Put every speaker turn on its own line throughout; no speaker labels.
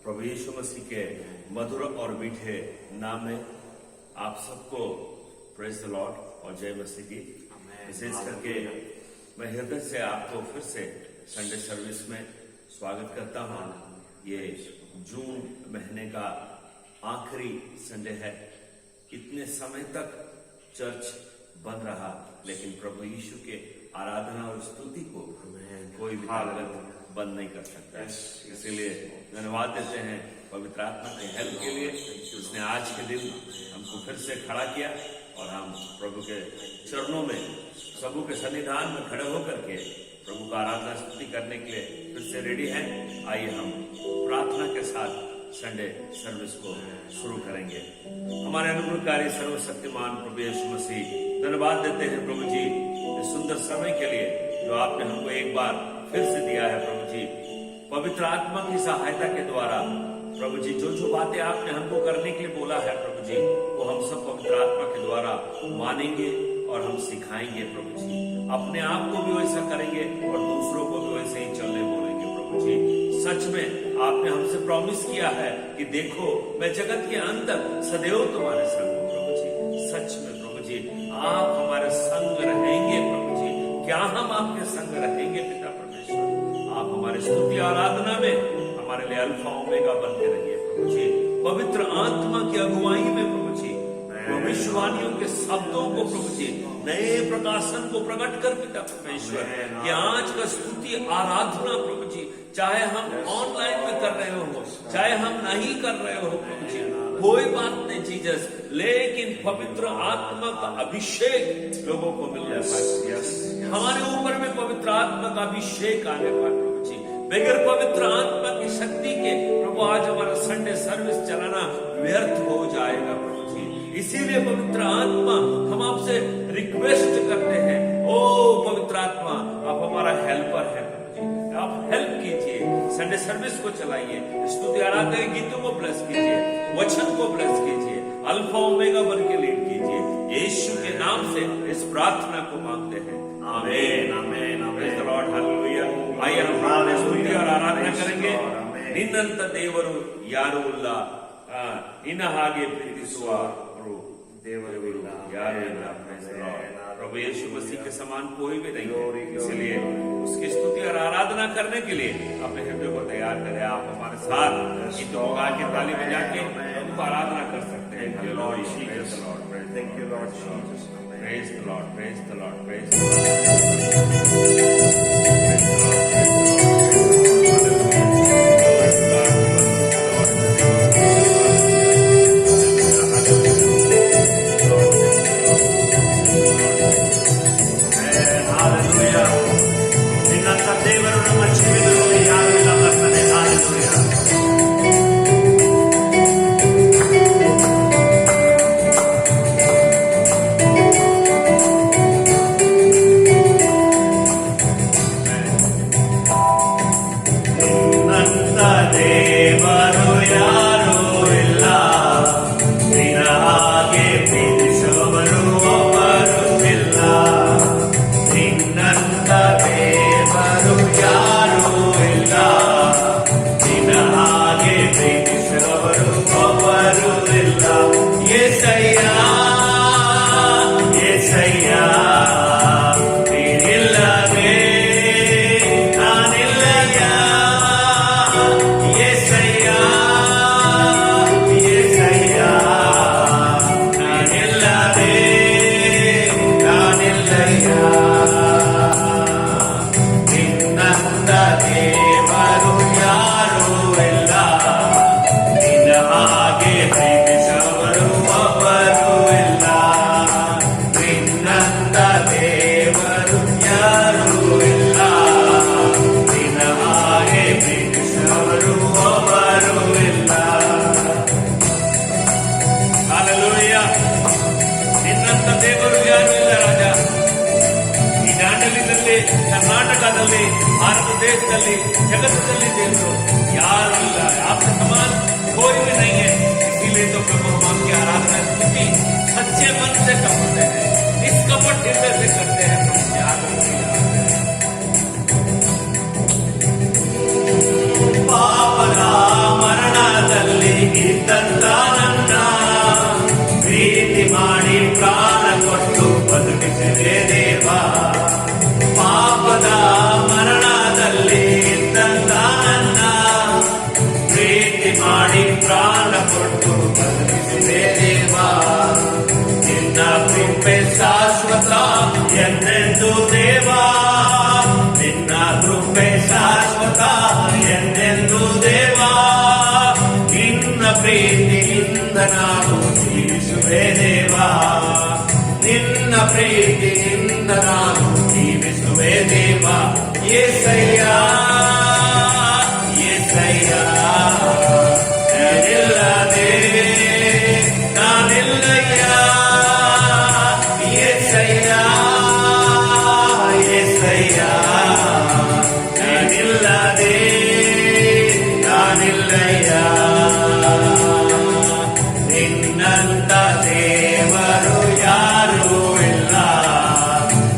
प्रभु यीशु मसीह के मधुर और मीठे नाम में आप सबको प्रेज द लॉर्ड और जय मसीह की। विशेष करके मैं हृदय से आपको फिर से संडे सर्विस में स्वागत करता हूँ। ये जून महीने का आखिरी संडे है। इतने समय तक चर्च बंद रहा, लेकिन प्रभु यीशु के आराधना और स्तुति को कोई भी ताकत बंद नहीं कर सकता है। इसीलिए धन्यवाद देते हैं पवित्र आत्मा के हेल्प के लिए, उसने आज के दिन हमको फिर से खड़ा किया और हम प्रभु के चरणों में प्रभु के सन्निधान में खड़े होकर के प्रभु का आराधना स्तुति करने के लिए फिर से रेडी हैं। आइए हम प्रार्थना के साथ संडे सर्विस को शुरू करेंगे। हमारे अनुग्रहकारी सर्वशक्तिमान प्रभु यीशु मसीह, धन्यवाद देते हैं प्रभु जी इस सुंदर समय के लिए जो आपने हमको एक बार फिर से दिया है। प्रभु जी पवित्र आत्मा की सहायता के द्वारा प्रभु जी जो बातें आपने हमको करने के लिए बोला है प्रभु जी, वो हम सब पवित्र आत्मा के द्वारा मानेंगे और हम सिखाएंगे। प्रभु जी अपने आप को भी वैसा करेंगे और दूसरों को भी वैसे ही चलने बोलेंगे। प्रभु जी सच में आपने हमसे प्रॉमिस किया है कि देखो मैं जगत के अंदर सदैव तुम्हारे संग हूं। प्रभु जी सच में प्रभु जी आप हमारे संग रहेंगे। प्रभु जी क्या हम आपके संग रहेंगे पिता परमेश्वर। आप हमारे स्तुति आराधना में हमारे लिए अल्फा ओमेगा बनते रहिए प्रभु जी। पवित्र आत्मा की अगुवाई में प्रभु जी भविष्यवाणियों के शब्दों को प्रभु जी नए प्रकाशन को प्रकट कर पिता परमेश्वर कि आज का स्तुति आराधना प्रभु जी चाहे हम ऑनलाइन में कर रहे हो, चाहे हम नहीं कर रहे हो प्रभु जी, कोई बात नहीं जीसस, लेकिन पवित्र आत्मा का अभिषेक लोगों को मिल जाता है। हमारे ऊपर में पवित्र आत्मा का अभिषेक आने पर प्रभु जी बगैर पवित्र आत्मा की शक्ति के प्रभु आज हमारा संडे सर्विस चलाना व्यर्थ हो जाएगा प्रभु जी। इसीलिए पवित्र आत्मा हम आपसे रिक्वेस्ट करते हैं, ओ पवित्र आत्मा आप हमारा हेल्पर है प्रभु जी, आप हेल्प कीजिए। संडे सर्विस को चलाइए, स्तुति आराधना के गीतों को ब्लेस कीजिए, वचन को ब्लेस कीजिए, अल्फा ओमेगा बन के लीड कीजिए। यीशु के नाम से इस प्रार्थना को मांगते हैं, आमीन आमीन आमीन। Lord hallelujah. आइए हम स्तुति और आराधना करेंगे। निन्नंत देವರು ಯಾರೂ ಇಲ್ಲ, ನಿನ್ನ ಹಾಗೆ ಪ್ರೀತಿಸುವ देवर यार प्रभु यीशु मसीह के समान कोई भी नहीं है। इसलिए उसकी स्तुति और आराधना करने के लिए अपने हृदय को तैयार करें। आप हमारे साथ गीतों गा के ताली बजा के उनको आराधना कर सकते हैं। Thank you Lord Jesus, thank you Lord Jesus, praise the Lord, praise the Lord, praise the Lord, praise the Lord। ಕರ್ನಾಟಕದಲ್ಲಿ, ಭಾರತ ದೇशದಲ್ಲಿ, जगतದಲ್ಲಿ देवरो यार अल्लाह आपके समान कोई भी नहीं है। इसीलिए तो प्रभु हम आपकी आराधना स्तुति सच्चे मन से करते हैं, निष्कपट हृदय से करते हैं। पाप का मरण
ನಾನು ಜೀವಿಸುವೆ ದೇವಾ, ನಿನ್ನ ಪ್ರೀತಿಯಿಂದ ನಾನು ಜೀವಿಸುವೆ ದೇವಾ. యేసయ్య యేసయ్య ನಾನಿಲ್ಲದೆ ನಾನಿಲ್ಲಯ್ಯ. యేసయ్య యేసయ్య ನಾನಿಲ್ಲದೆ ನಾನಿಲ್ಲಯ್ಯ. ನಿನ್ನಂತ ದೇವರು ಯಾರೂ ಇಲ್ಲ,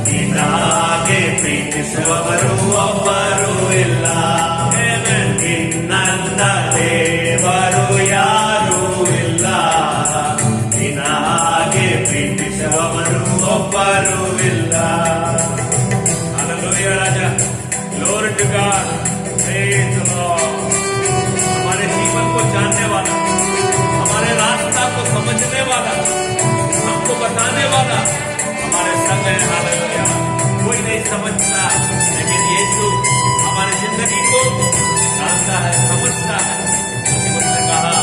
ನಿನ್ನಾಗೆ ಪ್ರೀತಿಸುವವರು ಒಬ್ಬರು ಇಲ್ಲ. ನಿನ್ನಂತ ದೇವರು ಯಾರೂ ಇಲ್ಲ, ನಿನ್ನಾಗೆ ಪ್ರೀತಿಸುವವರು ಒಬ್ಬರು ಇಲ್ಲ.
Hallelujah Raja, glory to God, praise the Lord. हमारे जीवन को जानने वाला, हमारे रास्ता को समझने वाला, हमको बताने वाला हमारे संग है. हालेलुया. कोई नहीं समझता, लेकिन यीशु हमारी जिंदगी को जानता है, समझता है. उसने कहा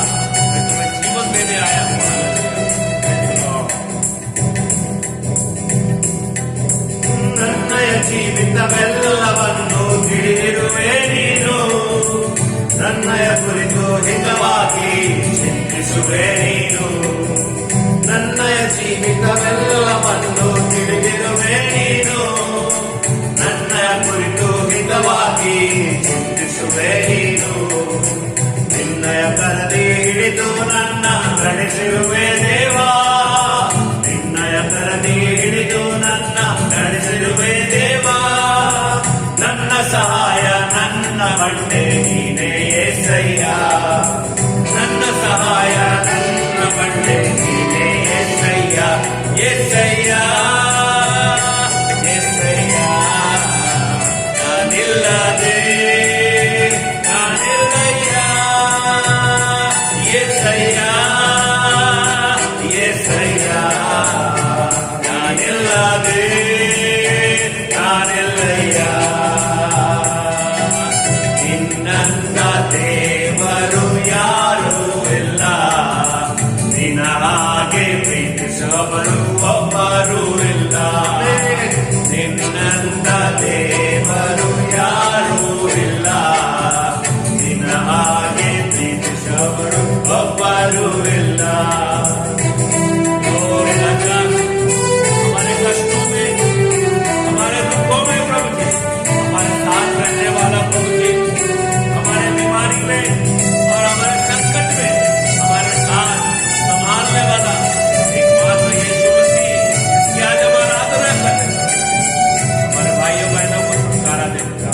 मैं तुम्हें जीवन देने आया हूँ.
ನನ್ನಯ ಜೀವಿತವೆಲ್ಲವನ್ನು ತಿಳಿದಿರುವೆ ನೀನು, ನನ್ನಯ ಕುರಿತು ಹಿತವಾಗಿ ಚಿಂತಿಸುವೆ ನೀನು. ನನ್ನಯ ಜೀವಿತವೆಲ್ಲವನ್ನು ತಿಳಿದಿರುವೆ ನೀನು, ನನ್ನಯ ಕುರಿತು ಹಿತವಾಗಿ ಚಿಂತಿಸುವೆ ನೀನು. ನಿನ್ನಯ ಕರದಿ ಹಿಡಿದು ನನ್ನ ನಡೆಸಿರುವೆ ದೇವಾ, ನಿನ್ನಯ ಕರದಿ ಹಿಡಿದು ನನ್ನ ನಡೆಸಿರುವೆ ದೇವಾ. ನನ್ನ ಸಹಾಯ ನನ್ನ ಬಂಡೆ ನೀನೇ యేసయ్య, ನನ್ನ ಸಹಾಯ ನನ್ನ ಬಂಡೆ ನೀನೇ యేసయ్య. యేసయ్య యేసయ్య ನಾನಿಲ್ಲದೆ ನಾನಿಲ್ಲಯ್ಯ. యేసయ్య యేసయ్ಯ ನಾನಿಲ್ಲದೆ ನಾನಿಲ್ಲಯ್ಯ. ನಿನ್ನಂತ ದೇವರು ಯಾರೂ ಇಲ್ಲ, ನಿನ್ನ ಹಾಗೆ ಪ್ರೀತಿಸುವವರು ಒಬ್ಬರು ಇಲ್ಲ. ನಿನ್ನಂತ ದೇವರು ಯಾರೂ ಇಲ್ಲ, ನಿನ್ನ ಹಾಗೆ ಪ್ರೀತಿಸುವವರು ಒಬ್ಬರು ಇಲ್ಲ.
ग्लोरी राजा, हमारे कष्टों में, हमारे दुखों में प्रभु जी हमारे साथ रहने वाला प्रभु जी, हमारे बीमारी में और हमारे संकट में हमारे साथ संभालने वाला एकमात्र यीशु मसीह, इसकी आज हम आराधना करते हैं. हमारे भाइयों बहनों को छुटकारा देगा.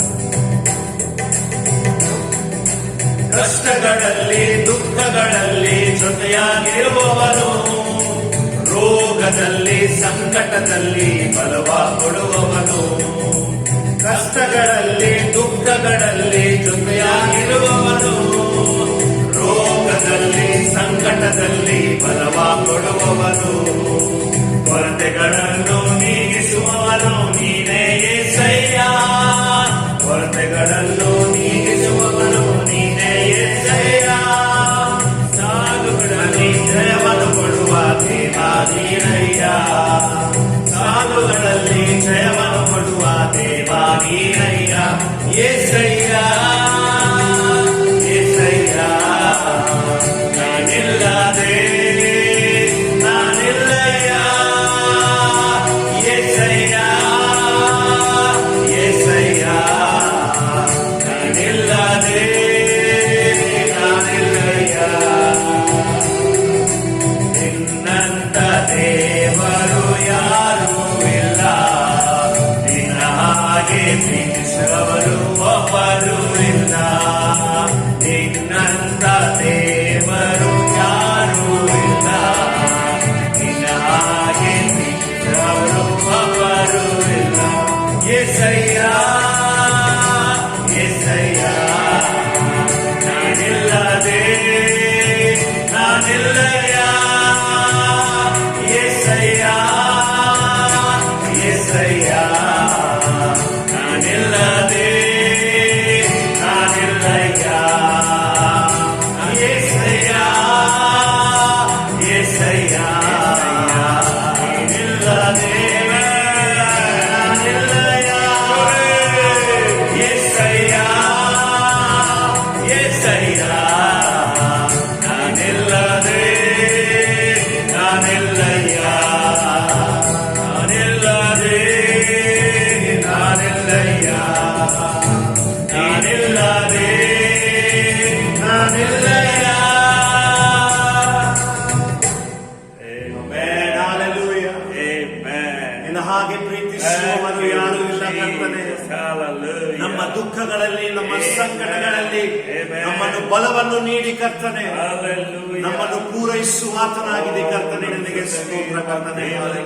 ಕಷ್ಟಗಳಲ್ಲಿ ದುಃಖಗಳಲ್ಲಿ ಜೊತೆಯಾಗಿರುವವನು, ರೋಗದಲ್ಲಿ ಸಂಕಟದಲ್ಲಿ ಬಲವ ಕೊಡುವವನು. ಕಷ್ಟಗಳಲ್ಲಿ ದುಃಖಗಳಲ್ಲಿ ಜೊತೆಯಾಗಿರುವವನು, ರೋಗದಲ್ಲಿ ಸಂಕಟದಲ್ಲಿ ಬಲವ ಕೊಡುವವನು. ಕೊರತೆಗಳನ್ನು ನೀಗಿಸುವವನು ನೀನೇ యేసయ్య, ಕೊರತೆಗಳನ್ನು ನೀಗಿಸುವವನು ನೀನೇ యేసయ్ಯ. ಸಾಲುಗಳಲ್ಲಿ ಜಯವನ್ನು ಕೊಡುವ ದೇವಾ ನೀನಯ್ಯ, ಸಾಲುಗಳಲ್ಲಿ ಜಯವನ್ನು ಕೊಡುವ ದೇವಾ ನೀನಯ್ಯ. యేసయ్య యేసయ్ಯ ನಾನಿಲ್ಲದೆ ನಾನಿಲ್ಲಯ್ಯ. యేసయ్య యేసయ్ಯ ನಾನಿಲ್ಲದೆ ನಾನಿಲ್ಲಯ್ಯ. ನಿನ್ನಂತ ದೇವರು ಯಾರೂ ಇಲ್ಲ, ನಿನ್ನ ಹಾಗೆ ಪ್ರೀತಿಸುವವರು ಒಬ್ಬರು ಇಲ್ಲ. ನಿನ್ನಂತ ದೇವರು ಯಾರೂ ಇಲ್ಲ, ನಿನ್ನ ಹಾಗೆ ಪ್ರೀತಿಸುವವರು ಒಬ್ಬರು ಇಲ್ಲ. యేసయ్య యేసయ్ಯ ನಾನಿಲ್ಲದೆ ನಾನಿಲ್ಲಯ್ಯ. యేసయ్య యేసయ్ಯ ನಾನಿಲ್ಲದೆ ನಾನಿಲ್ಲಯ್ಯ. యేసయ్య ಸಂಕಟಗಳಲ್ಲಿ
Amen.
ನಮ್ಮನ್ನು ಬಲವನ್ನು ನೀಡಿ ಕರ್ತನೆ
Hallelujah.
ನಮ್ಮನ್ನು ಪೂರೈಸುವ ಆತನಾಗಿದೆ ಕರ್ತನೆ. ನಿನಗೆ ಸ್ತೋತ್ರ ಕರ್ತನೆ.
ನೋಡಿ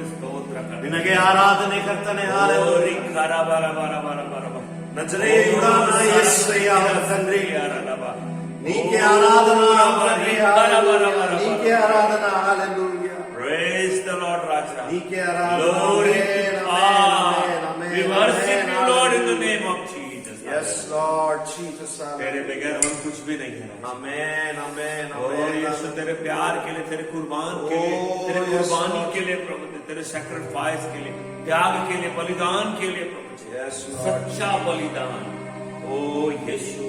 ಸ್ತೋತ್ರ ಕರ್ತನೆ.
ನಿನಗೆ ಆರಾಧನೆ ಕರ್ತನೆ.
ಓರಿ ಖರ ಬರ ಬರ ಬರ ಬರ ಬರ.
ನಜರೇಯುಡಾನ ಯೆಸ್ಸಯ್ಯ ತಂದೆ,
ಯಾರಲ್ಲವ?
ನೀಕೆ ಆರಾಧನಾ ತಂದೆ.
ಬರ ಬರ ಬರ ಬರ.
ನೀಕೆ ಆರಾಧನಾ. ಹಲ್ಲೆಲೂಯಾ.
Praise the Lord, Raja.
ನೀಕೆ ಆರಾಧನಾ.
Glory to
Amen,
God.
amen,
We worship
amen,
you, Lord, in the
amen.
name of Jesus.
Yes, Lord Jesus.
तेरे बगैर हम कुछ भी नहीं है.
Amen, amen,
और
amen.
यीशु तेरे प्यार के लिए, तेरे कुर्बान के लिए, तेरे
yes,
कुर्बानी
Lord.
के लिए प्रभु, तेरे सैक्रिफाइस के लिए, त्याग के लिए, बलिदान के लिए प्रभु जी.
Yes, Lord.
सच्चा बलिदान. ओ यीशु,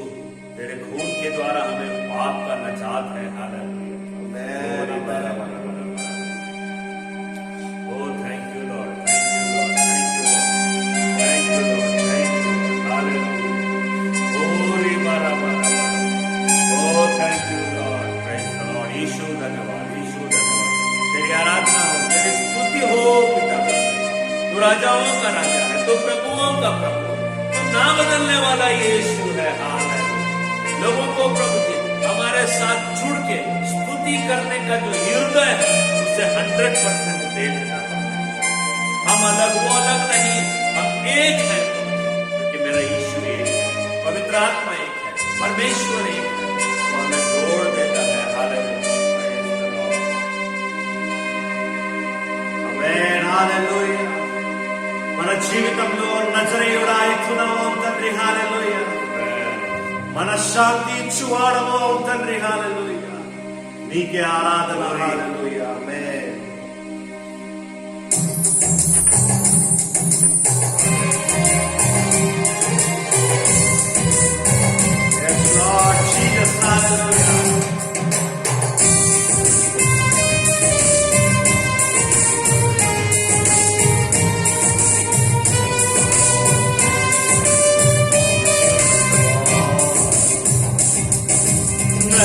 तेरे खून के द्वारा हमें पाप का नजात है. Hallelujah.
Amen, amen.
Oh, thank you, Lord. Thank you, Lord. Thank you, Lord. Thank you, Lord. Thank you, Lord. Hallelujah. Glory, bara, bara, bara. Oh, thank you, Lord. Praise the Lord. यीशु धन्यवाद, यीशु धन्यवाद. तेरी आराधना हो, तेरी स्तुति हो पिता परमेश्वर. तू राजाओं का राजा है, तू प्रभुओं का प्रभु. तू ना बदलने वाला यीशु है. हालेलुया. लोगों को प्रभु जी हमारे साथ जुड़ के स्तुति करने का जो हृदय है उसे 100% दे देना परमेश्वर. हम अलग, वो अलग नहीं, हम एक है क्योंकि मेरा यीशु एक है, पवित्र आत्मा एक है, परमेश्वर एक है, वो हमें जोड़ देता है. Hallelujah. Praise the Lord.
Amen, hallelujah. మన జీవితంలో నజరేయుడా ఇచ్చున్నావు తండ్రి. హల్లెలూయా. మనశ్శాంతి ఇచ్చువాడము తండ్రి. హల్లెలూయా. నీకే ఆరాధన. హల్లెలూయా. ఆమేన్. Yes, Lord Jesus. Hallelujah.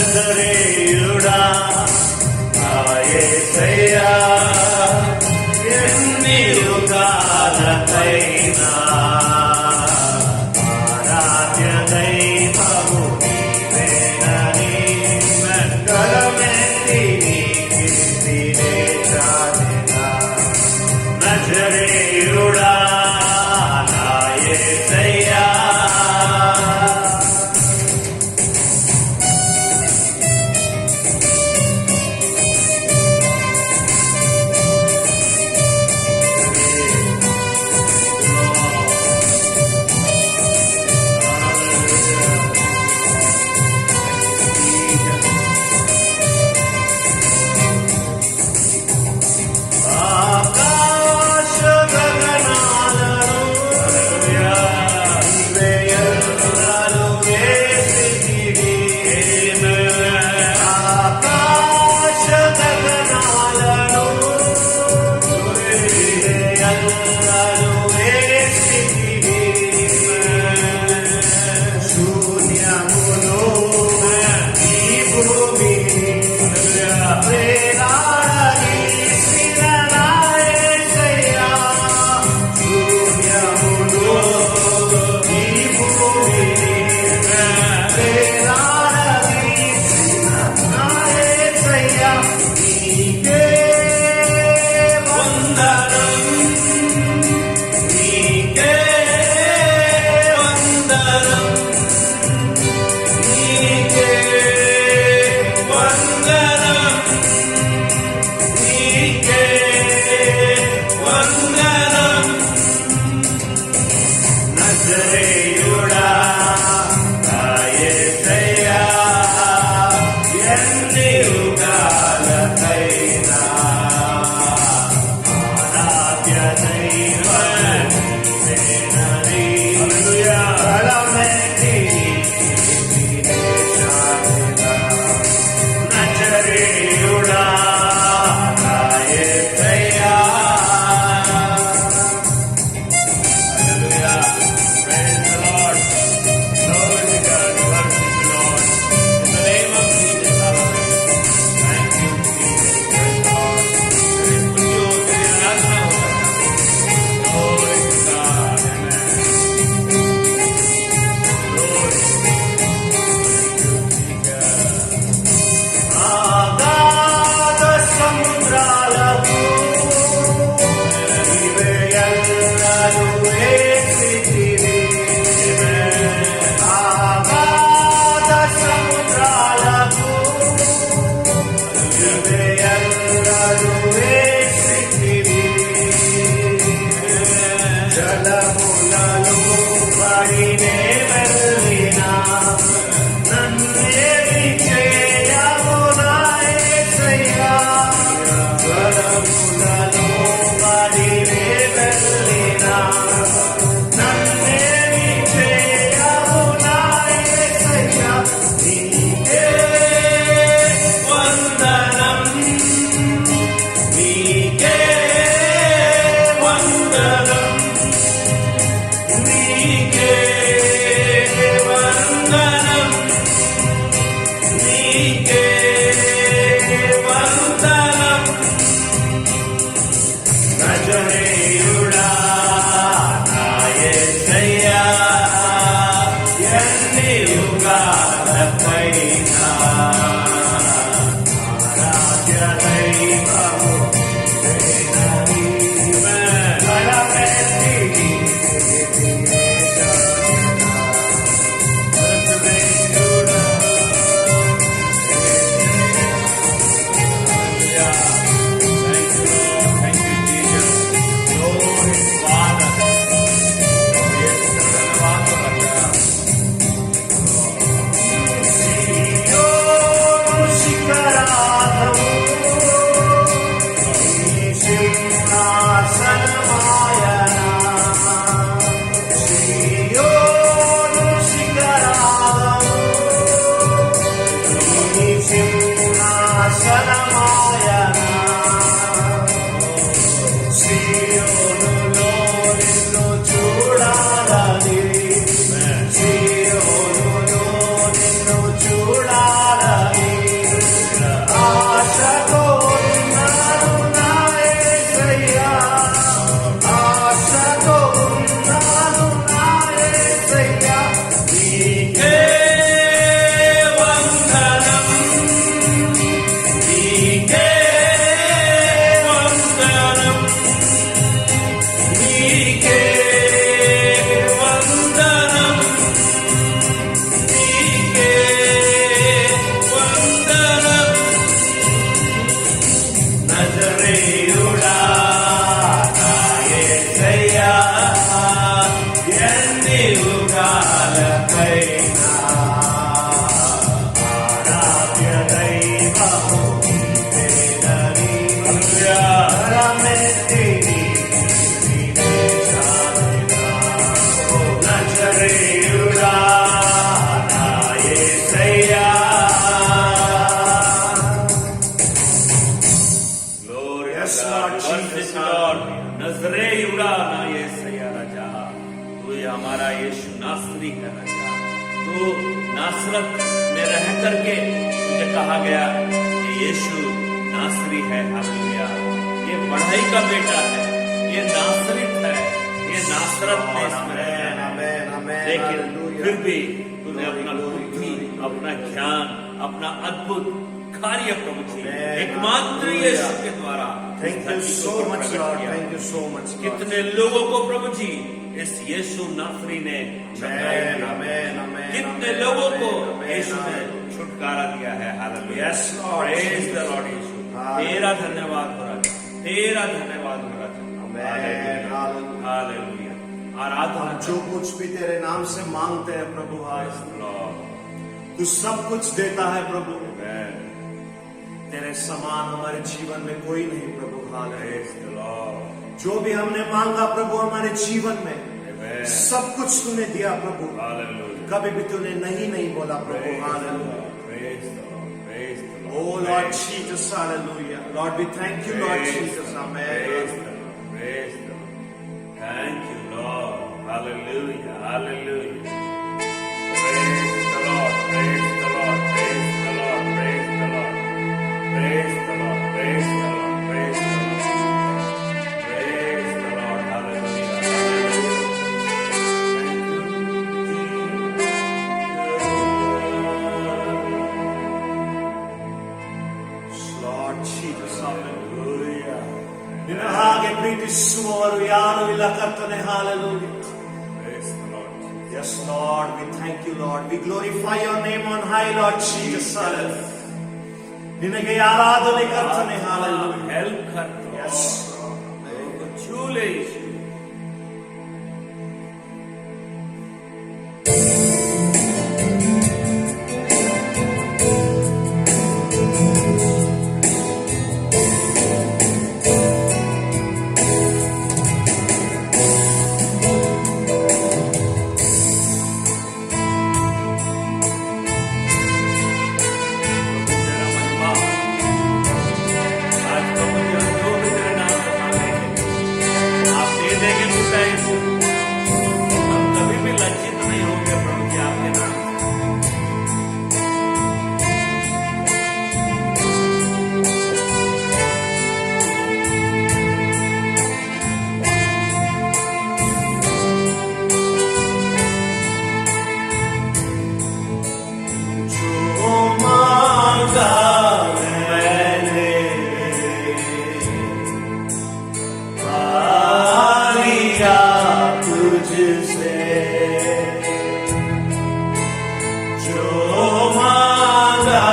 నజరేయుడా నా యేసయ్యా, ఎన్ని యుగాలకైనా ఆరాధ్య దైవము నీవేనని గలమెత్తి నీ కీర్తినే చాటెదా. నజరేయుడా నా యేసయ్యా, युगालकैना आराध्य दैवमो
नजरेयुड़ा ना ये सैया राजा, तू ये हमारा यीशु नासरी है राजा। तू नासरत में रह करके मुझे कहा गया कि यीशु नासरी है। हालेलुया, ये बढ़ाई का बेटा है, ये नासरित है, ये नासरत में इसमें रहता है। लेकिन फिर भी तूने अपना बुद्धि, अपना ज्ञान, अपना अद्भुत कार्य प्रभु जी एकमात्र यीशु के द्वारा
Thank you so much, Lord. Thank you so much, Lord.
कितने लोगों को प्रभु जी इस यीशु नासरी ने कितने लोगों को यीशु ने छुटकारा दिया है। हालेलुया,
Yes, Lord.
Praise the Lord यीशु। तेरा धन्यवाद हो राजा, तेरा धन्यवाद हो राजा। हालेलुया, आराधना
हम जो कुछ भी तेरे नाम से मांगते हैं प्रभु, तू सब कुछ देता है प्रभु। तेरे समान हमारे जीवन में कोई नहीं प्रभु। हालेलुया, जो भी हमने मांगा प्रभु हमारे जीवन में सब कुछ तूने दिया प्रभु। कभी भी तूने नहीं बोला प्रभु। हालेलुया, Oh Lord Jesus, hallelujah. Lord, we thank you, Lord Jesus. Amen.
Thank you, Lord. Hallelujah, hallelujah. Praise the Lord, praise the Lord, praise the Lord, praise the Lord. Praise the Lord, praise the Lord, praise the Lord. Praise the Lord, hallelujah, hallelujah.
Lord Jesus, hallelujah. ನಿನ್ನ ಹಾಗೆ ಪ್ರೀತಿಸುವವರು ಯಾರು ಇಲ್ಲ ಕರ್ತನೆ. Hallelujah.
Praise the Lord.
Yes, Lord, we thank you, Lord. We glorify your name on high, Lord Jesus. Hallelujah. ನಿನಗೆ ಆರಾಧನೆ ಕರ್ತನೆ. Hallelujah.
Help करते हो।
Yes.
लोगों को छू ले यीशु। तेरा महिमा आज प्रभु जी हम जो भी तेरे नाम से मांगेंगे, आपके
जो मांगा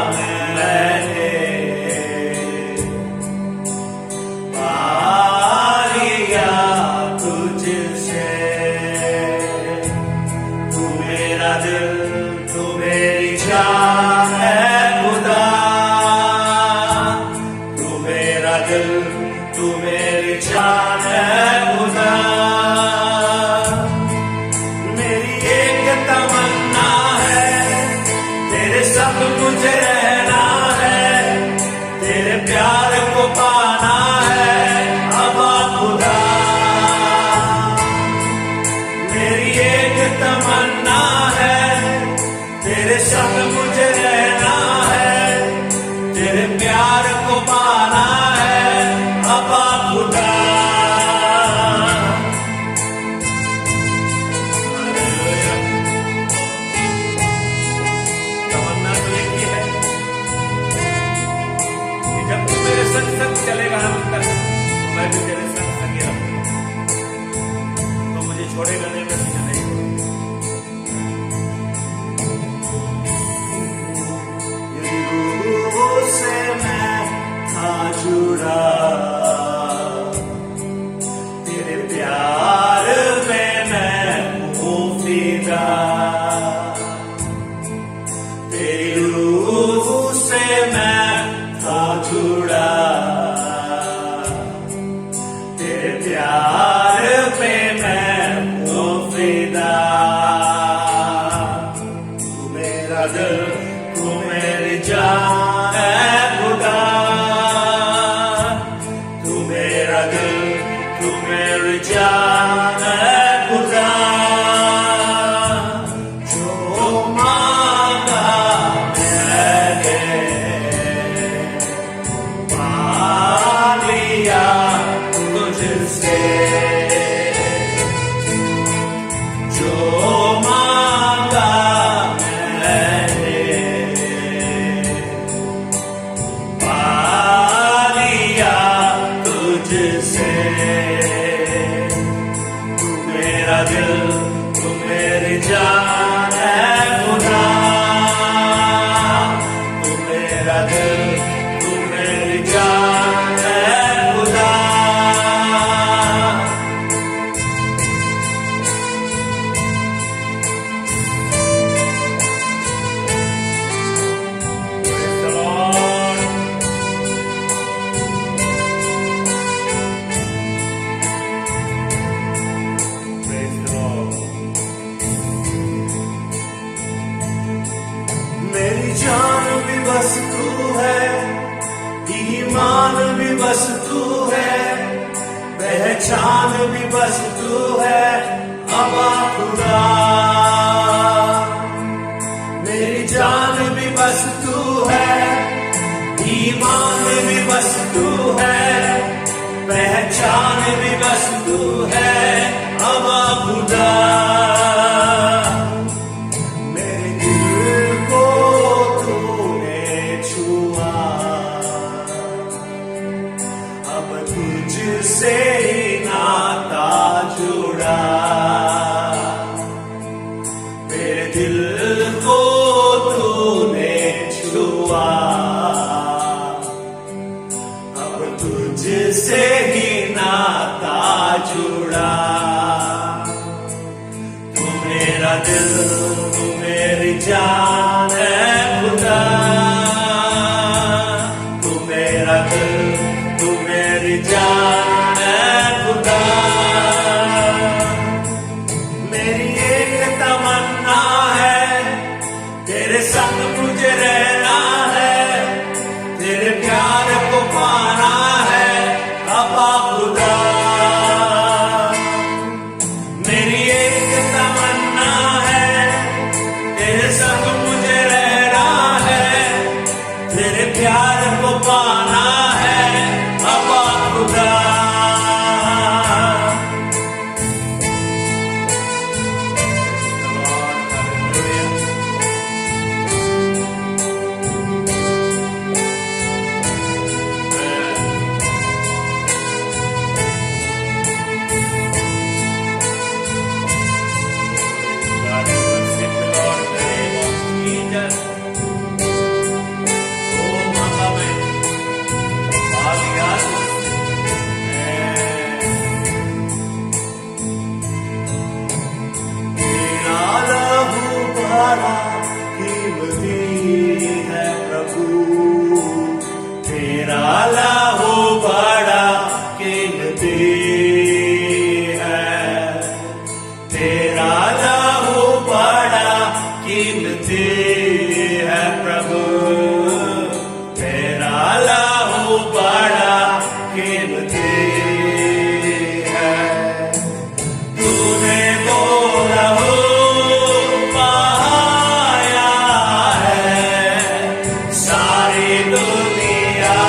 मैंने पा लिया तुझसे। तू मेरा दिल, तू मेरी जान है खुदा। तू मेरा दिल, तू मेरी जान है खुदा। मेरी एक तमन्ना है, तेरे संग मुझे रहना है, तेरे प्यार को पाना है अबा खुदा। मेरी एक तमन्ना है, तेरे संग मुझे रहना है, तेरे प्यार को पाना है अबा खुदा। तमन्ना तो एक ही है कि जब तू मेरे संग संग चलेगा हम तक, मैं भी तेरे संग संग ही रहूंगा। तो मुझे छोड़ेगा नहीं, मैं तुझे नहीं छोड़ूंगा। रूह से मैं था जुड़ा, तेरे प्यार में मैं हूँ फिदा। तेरी रूह से मैं था जुड़ा, तेरे प्यार में मैं हूँ फिदा। तू मेरा दिल, तू मेरी जान है खुदा। तू मेरा दिल, तू मेरी जान है खुदा। जो मांगा मैंने पा लिया तुझसे। जो मांगा मैंने पा लिया तुझसे। तू मेरा दिल, तू मेरी जान है खुदा। तू मेरा दिल, तू मेरी जान है खुदा। Praise the Lord. Praise the Lord. मेरी जान भी बस तू है, ईमान भी बस तू है, पहचान भी बस तू है अबा खुदा। मेरी जान भी बस तू है, ईमान भी बस तू है, पहचान भी बस तू है अबा खुदा। मेरे दिल को तूने छुआ, अब तुझसे ही नाता जुड़ा। मेरे दिल को तूने छुआ, अब तुझसे ही नाता जुड़ा। तू मेरा दिल, तू मेरी जान है खुदा। तू मेरा दिल, तू मेरी जान है खुदा। मेरी एक तमन्ना है, तेरे संग मुझे रहना है, तेरे प्यार को पाना है अबा खुदा। मेरी एक तमन्ना है, तेरे संग मुझे रहना है, तेरे प्यार को पाना है अबा खुदा। कीमती है प्रभु, तेरा लहू बड़ा कीमती है। तूने वो लहू बहाया है, सारी दुनिया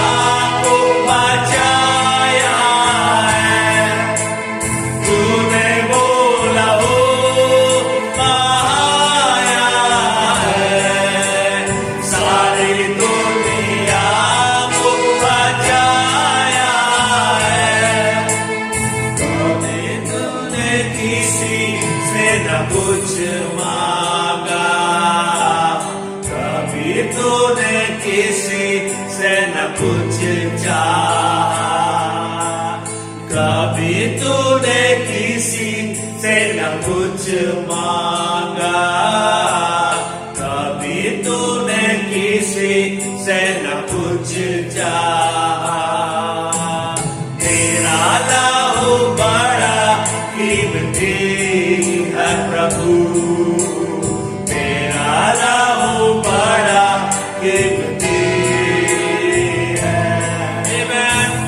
को बचाया है। तूने वो लहू बहाया है, सारी दुनिया को बचाया है। तूने किसी से न कुछ मांगा, कभी तूने किसी से न कुछ चाहा, कभी तूने किसी से न कुछ मांगा, कभी तूने किसी से न कुछ चाहा। तेरा लहू बड़ा कीमती है प्रभु, तेरा लहू बड़ा कीमती है।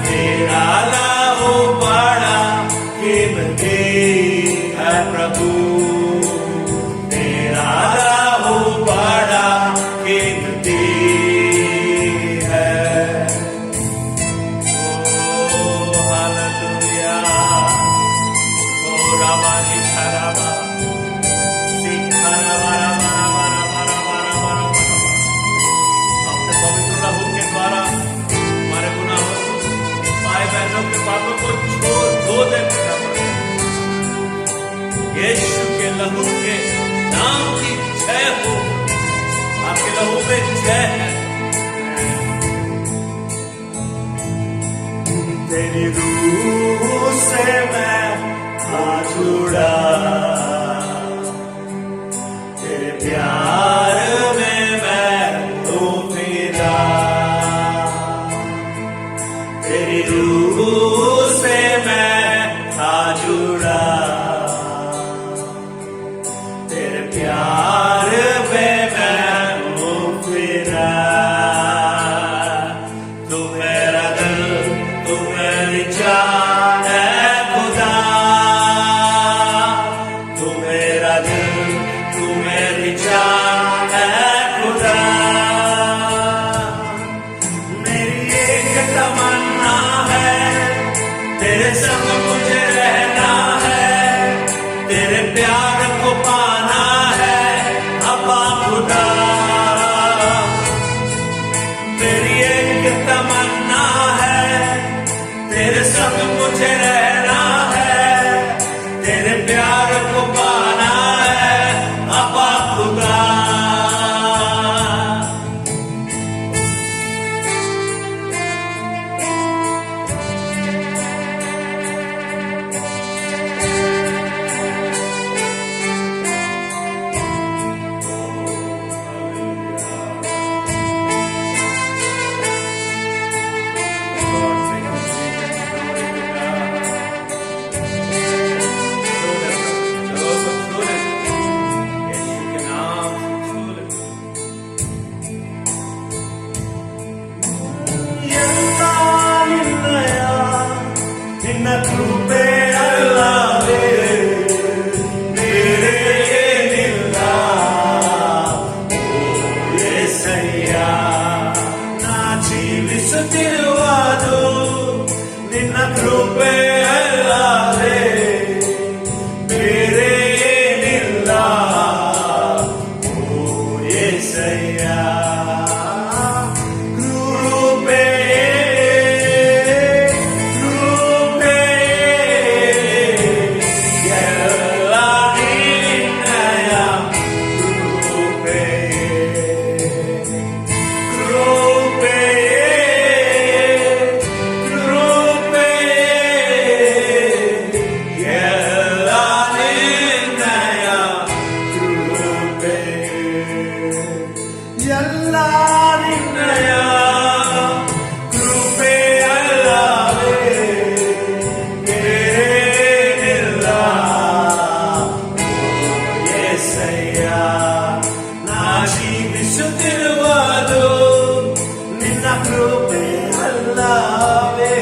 तेरा लहू बड़ा कीमती है प्रभु, तेरा लहू बड़ा कीमती है। ओ हालेलुया, ओ रामा निखारामा, सिखारामा रामा रामा रामा रामा रामा रामा। अपने पवित्र लहू के द्वारा हमारे गुनाहों को, भाई बहनों के पापों को धो दे प्रभु। यीशु के लहू के नाम की जय हो, आपके लहू में जय है। तेरी रूह से मैं था जुड़ा, तेरे प्यार में मैं तो फिरा। तेरी रूह से मैं था जुड़ा, तेरे प्यार में मैं तो फिरा। तू मेरा दिल, तू मेरी जान है खुदा, तू मेरा दिल, तू मेरी जान है खुदा। मेरी एक तमन्ना है, तेरे संग मुझे रहना है, तेरे प्यार को पाना है अब्बा खुदा। मेरी एक तमन्ना है, तेरे संग मुझे रहना है, तेरे प्यार को पाना है अब्बा खुदा। ಸ್ತುತಿಸುತ್ತಿರುವುದು ನಿನ್ನ ಕೃಪೆ ಅಲ್ಲವೇ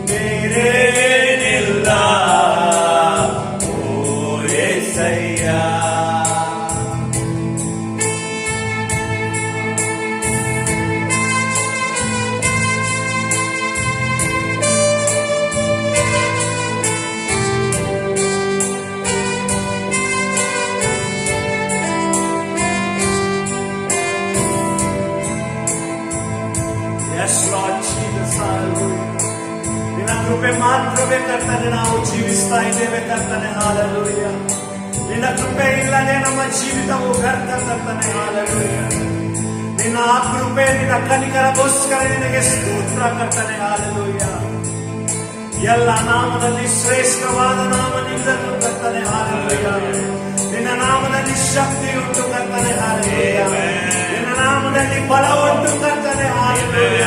ಬೇರೇನಿಲ್ಲ ಓ యేసయ్య Yes, Lord Jesus, hallelujah. ನಿನ್ನ ಕೃಪೆ ಮಾತ್ರವೇ ಕರ್ತನೆ ನಾವು ಜೀವಿಸ್ತಾ ಇದ್ದೇವೆ ಕರ್ತನೆ ಹಾಲೆಲೂಯ. ನಿನ್ನ ಕೃಪೆ ಇಲ್ಲದೆ ನಮ್ಮ ಜೀವಿತವು ವ್ಯರ್ಥ ಕರ್ತನೆ ಹಾಲೆಲೂಯ. ನಿನ್ನ ಆ ಕೃಪೆ ನಿನ್ನ ಕನಿಕರಗೋಸ್ಕರ ನಿನಗೆ ಸ್ತೋತ್ರ ಕರ್ತನೆ ಹಾಲೆಲೂಯ. ಎಲ್ಲ ನಾಮದಲ್ಲಿ ಶ್ರೇಷ್ಠವಾದ ನಾಮ ನಿನ್ನದು ಕರ್ತನೆ ಹಾಲೆಲೂಯ. ನಿನ್ನ ನಾಮದಲ್ಲಿ ಶಕ್ತಿ ಉಂಟು ಕರ್ತನೆ ಹಾಲೆಲೂಯ. ನಿನ್ನ ನಾಮದಲ್ಲಿ ಬಲ ಉಂಟು ಕರ್ತನೆ ಹಾಲೆಲೂಯ.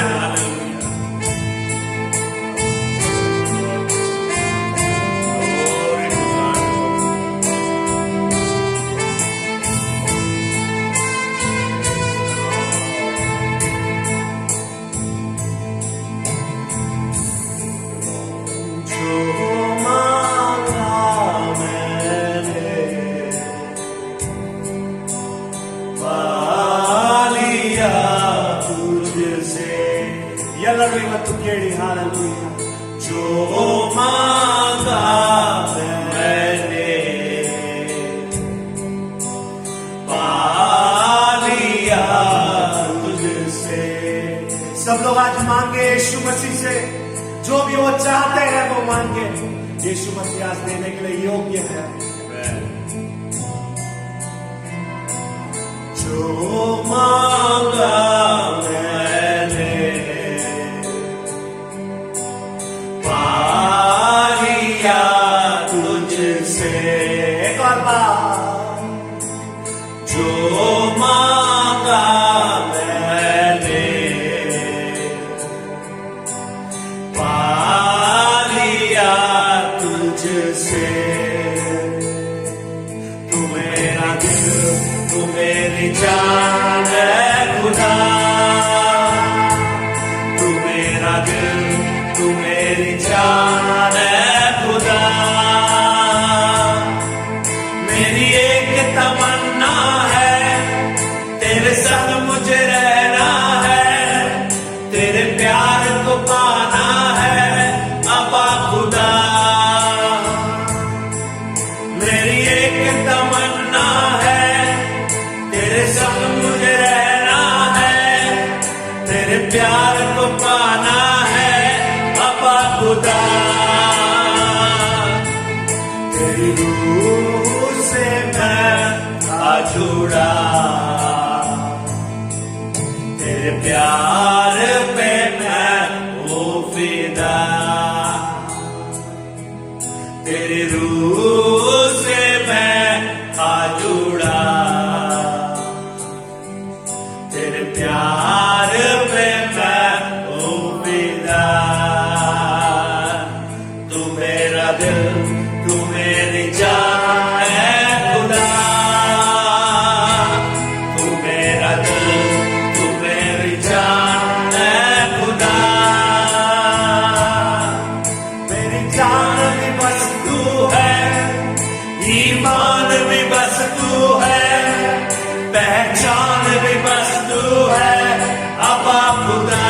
ಎಲ್ಲರೂ ಇವತ್ತು ಕೇಳಿ ಹಾಲೆಲೂಯ. ಜೋ ಮಾಂगा मैंने पा लिया तुझसे. सब लोग आज मांगे यीशु मसीह से, जो भी वो चाहते हैं वो मांगे. यीशु मसीह आज देने के लिए योग्य है. जो मांगा मैंने पा लिया तुझसे. एक और बार. जो मांगा मैंने पा लिया तुझसे. तू मेरा दिल, तू मेरी जान है खुदा. तू मेरा दिल, तू मेरी जान है खुदा. मेरी एक तमन्ना है, तेरे संग मुझे रहना है. तेरे प्यार को पाना है अबा खुदा. मेरी एक तमन्ना है, तेरे संग मुझे रहना है. तेरे प्यार को पाना है अबा खुदा. तेरी रूह से मैं आ जुड़ा. तेरे प्यार पे मैं हो फिदा. तेरी रूह से मैं आ जुड़ा. तेरे प्यार पे मैं हो फिदा. तू मेरा दिल, तू मेरी जान है खुदा. तू मेरा दिल, तू मेरी जान है खुदा. मेरी जान भी बस तू है, ईमान भी बस तू है, पहचान भी बस तू है अबा खुदा.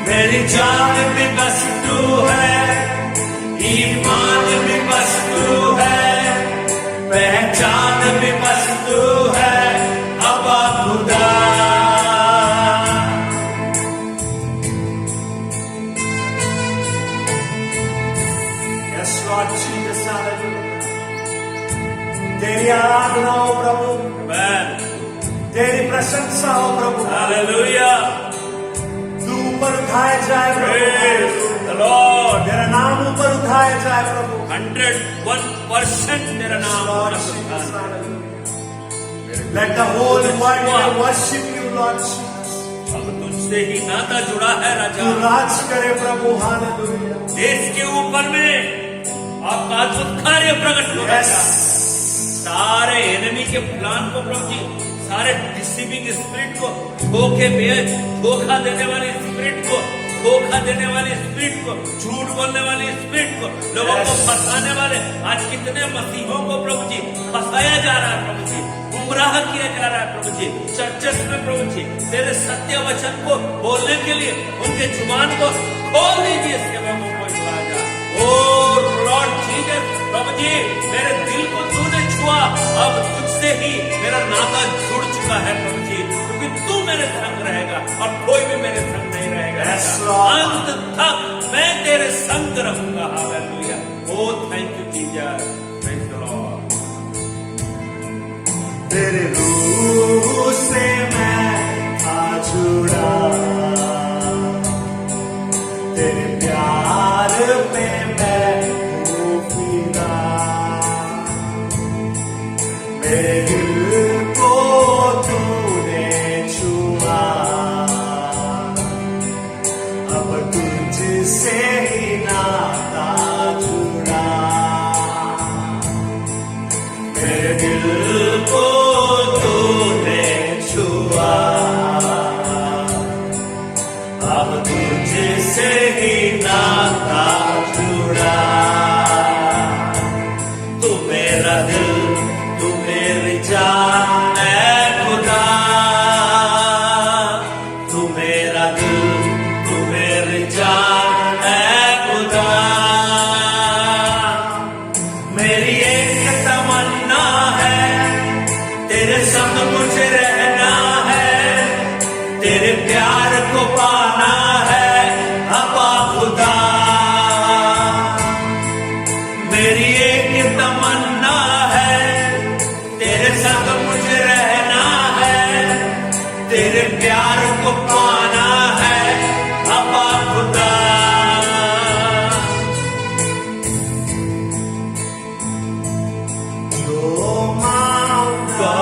मेरी जान भी बस तू है, ईमान भी बस तू है, पहचान भी बस तू है अबा खुदा. Yes, Lord Jesus, hallelujah. तेरी आराधना हो प्रभु. तेरी प्रशंसा हो प्रभु.
हालेलुया.
तू ऊपर उठाया जाए
Praise
प्रभु.
the Lord.
तेरा नाम ऊपर उठाया जाए प्रभु.
101% तेरा नाम
Lord
ऊपर
Jesus,
उठाया.
hallelujah. Let the whole world worship you, Lord Jesus.
अब तुझसे ही नाता जुड़ा है राजा.
तू राज करे प्रभु. हालेलुया.
देश के ऊपर में आपका अद्भुत कार्य प्रकट हो रहा है.
Yes.
सारे एनिमी के प्लान को प्रभु जी, सारे डिसीविंग स्पिरिट को, धोखा देने वाली स्पिरिट को, धोखा देने वाली स्पिरिट को, झूठ बोलने वाली स्पिरिट को, लोगों को फंसाने वाले, आज कितने मसीहों को प्रभु जी फंसाया जा रहा है प्रभु जी, गुमराह किया जा रहा है प्रभु जी, चर्चेस में प्रभु जी, तेरे सत्य वचन को बोलने के लिए उनके जुबान को खोल दीजिए, सेवकों को राजा। ओ लॉर्ड जीसस प्रभु जी, मेरे दिल को तूने छुआ, अब तुझसे ही मेरा नाता जुड़ चुका है प्रभु जी, क्योंकि तू मेरे संग रहेगा और कोई भी मेरे संग नहीं रहेगा। अंत तक मैं तेरे संग रहूंगा। Hallelujah. Oh thank you Jesus, praise the Lord.
तेरे रूह से मैं था जुड़ा, तेरे प्यार पे मैं हूँ फिदा, मेरे दिल को तूने छुआ, अब तुझसे ही नाता जुड़ा, मेरे दिल को तूने छुआ, अब तुझसे ही नाता जुड़ा, तू मेरा दिल, तू मेरी जान है खुदा, तू मेरा दिल, तू मेरी जान है खुदा, मेरी एक तमन्ना है, तेरे संग मुझे रहना है, तेरे प्यार को पाना है अब्बा खुदा, मेरी एक तमन्ना है, तेरे संग मुझे रहना है, तेरे प्यार को पाना है अब्बा खुदा। जो मांगा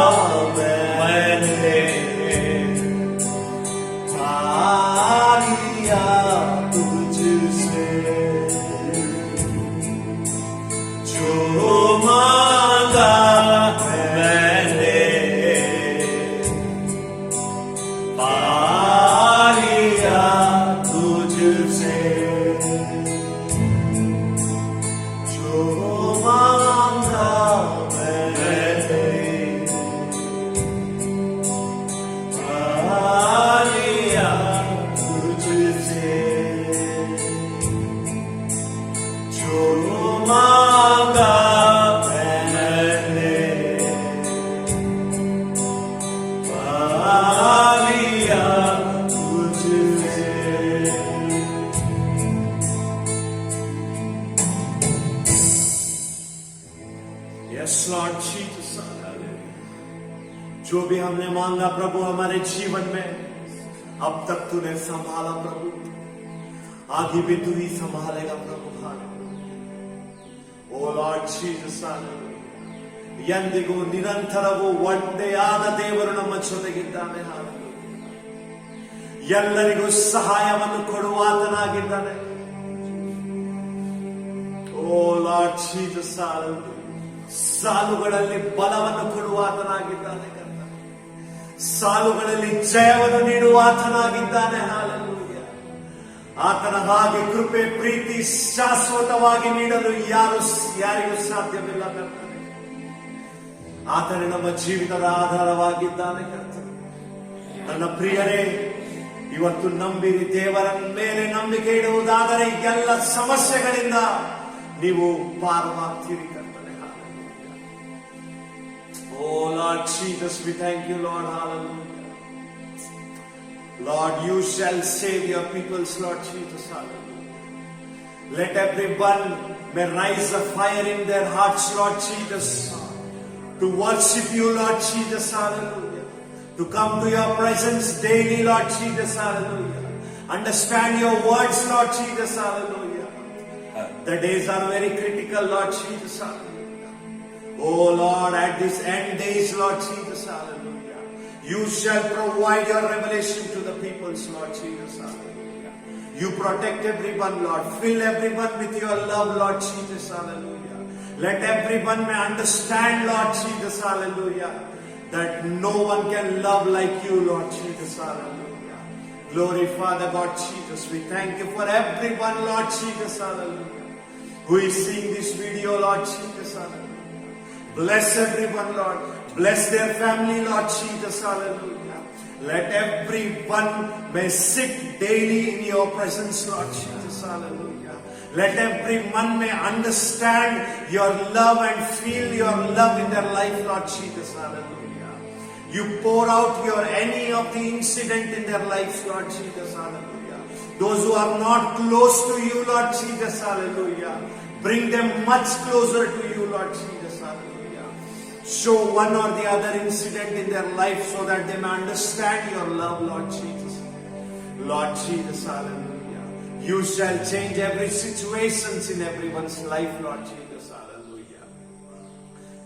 मैंने पा लिया तुझसे, जो मांगा मैंने पा लिया तुझसे, जो मांगा मैंने पा लिया तुझसे, जो मांगा मैंने पा लिया तुझसे। Yes, Lord Jesus, जो भी हमने मांगा प्रभु हमारे जीवन में, अब तक तूने संभाला प्रभु, आगे भी तू ही संभालेगा प्रभु। ओ लॉर्ड जीसस, ಎಂದಿಗೂ ನಿರಂತರವೂ ಒಂದೆಯಾದ ದೇವರು ನಮ್ಮ ಜೊತೆಗಿದ್ದಾನೆ. ಎಲ್ಲರಿಗೂ ಸಹಾಯವನ್ನು ಕೊಡುವ ಆತನಾಗಿದ್ದಾನೆ. ಓ ಲಾರ್ಡ್ ಜೀಸಸ್, ಸಾಲುಗಳಲ್ಲಿ ಬಲವನ್ನು ಕೊಡುವ ಆತನಾಗಿದ್ದಾನೆ. ಸಾಲುಗಳಲ್ಲಿ ಜಯವನ್ನು ನೀಡುವ ಆತನಾಗಿದ್ದಾನೆ. ಹಾಲೆಲೂಯಾ. ಆತನ ಹಾಗೆ ಕೃಪೆ ಪ್ರೀತಿ ಶಾಶ್ವತವಾಗಿ ನೀಡಲು ಯಾರಿಗೂ ಸಾಧ್ಯವಿಲ್ಲ ಕರ್ತನೆ. ಆತನೇ ನಮ್ಮ ಜೀವಿತದ ಆಧಾರವಾಗಿದ್ದಾನೆ ಕರ್ತನೆ. ನನ್ನ ಪ್ರಿಯರೇ, ಇವತ್ತು ನಂಬಿರಿ, ದೇವರ ಮೇಲೆ ನಂಬಿಕೆ ಇಡುವುದಾದರೆ ಎಲ್ಲ ಸಮಸ್ಯೆಗಳಿಂದ ನೀವು ಪಾರವಾಗ್ತೀರಿ ಕರ್ತನೆ. Oh Lord Jesus, we thank you, Lord. Hallelujah. Lord, you shall save your peoples, Lord Jesus. Hallelujah. Let everyone may rise a fire in their hearts, Lord Jesus, to worship you, Lord Jesus. Hallelujah. To come to your presence daily, Lord Jesus. Hallelujah. Understand your words, Lord Jesus. Hallelujah. The days are very critical, Lord Jesus. Hallelujah. Oh Lord, at this end days, Lord Jesus, hallelujah, you shall provide your revelation to the peoples, Lord Jesus, hallelujah. You protect everyone, Lord. Fill everyone with your love, Lord Jesus, hallelujah. Let everyone may understand, Lord Jesus, hallelujah, that no one can love like you, Lord Jesus, hallelujah. Glory, Father God Jesus. We thank you for everyone, Lord Jesus, hallelujah, who is seeing this video, Lord Jesus, hallelujah. Bless everyone, Lord. Bless their family, Lord Jesus, hallelujah. Let everyone may sit daily in your presence, Lord Jesus, hallelujah. Let everyone may understand your love and feel your love in their life, Lord Jesus, hallelujah. You pour out your any of the incident in their lives, Lord Jesus, hallelujah. Those who are not close to you, Lord Jesus, hallelujah, bring them much closer to you, Lord Jesus, hallelujah. Show one or the other incident in their life so that they may understand your love, Lord Jesus. Lord Jesus, hallelujah. You shall change every situations in everyone's life, Lord Jesus, hallelujah.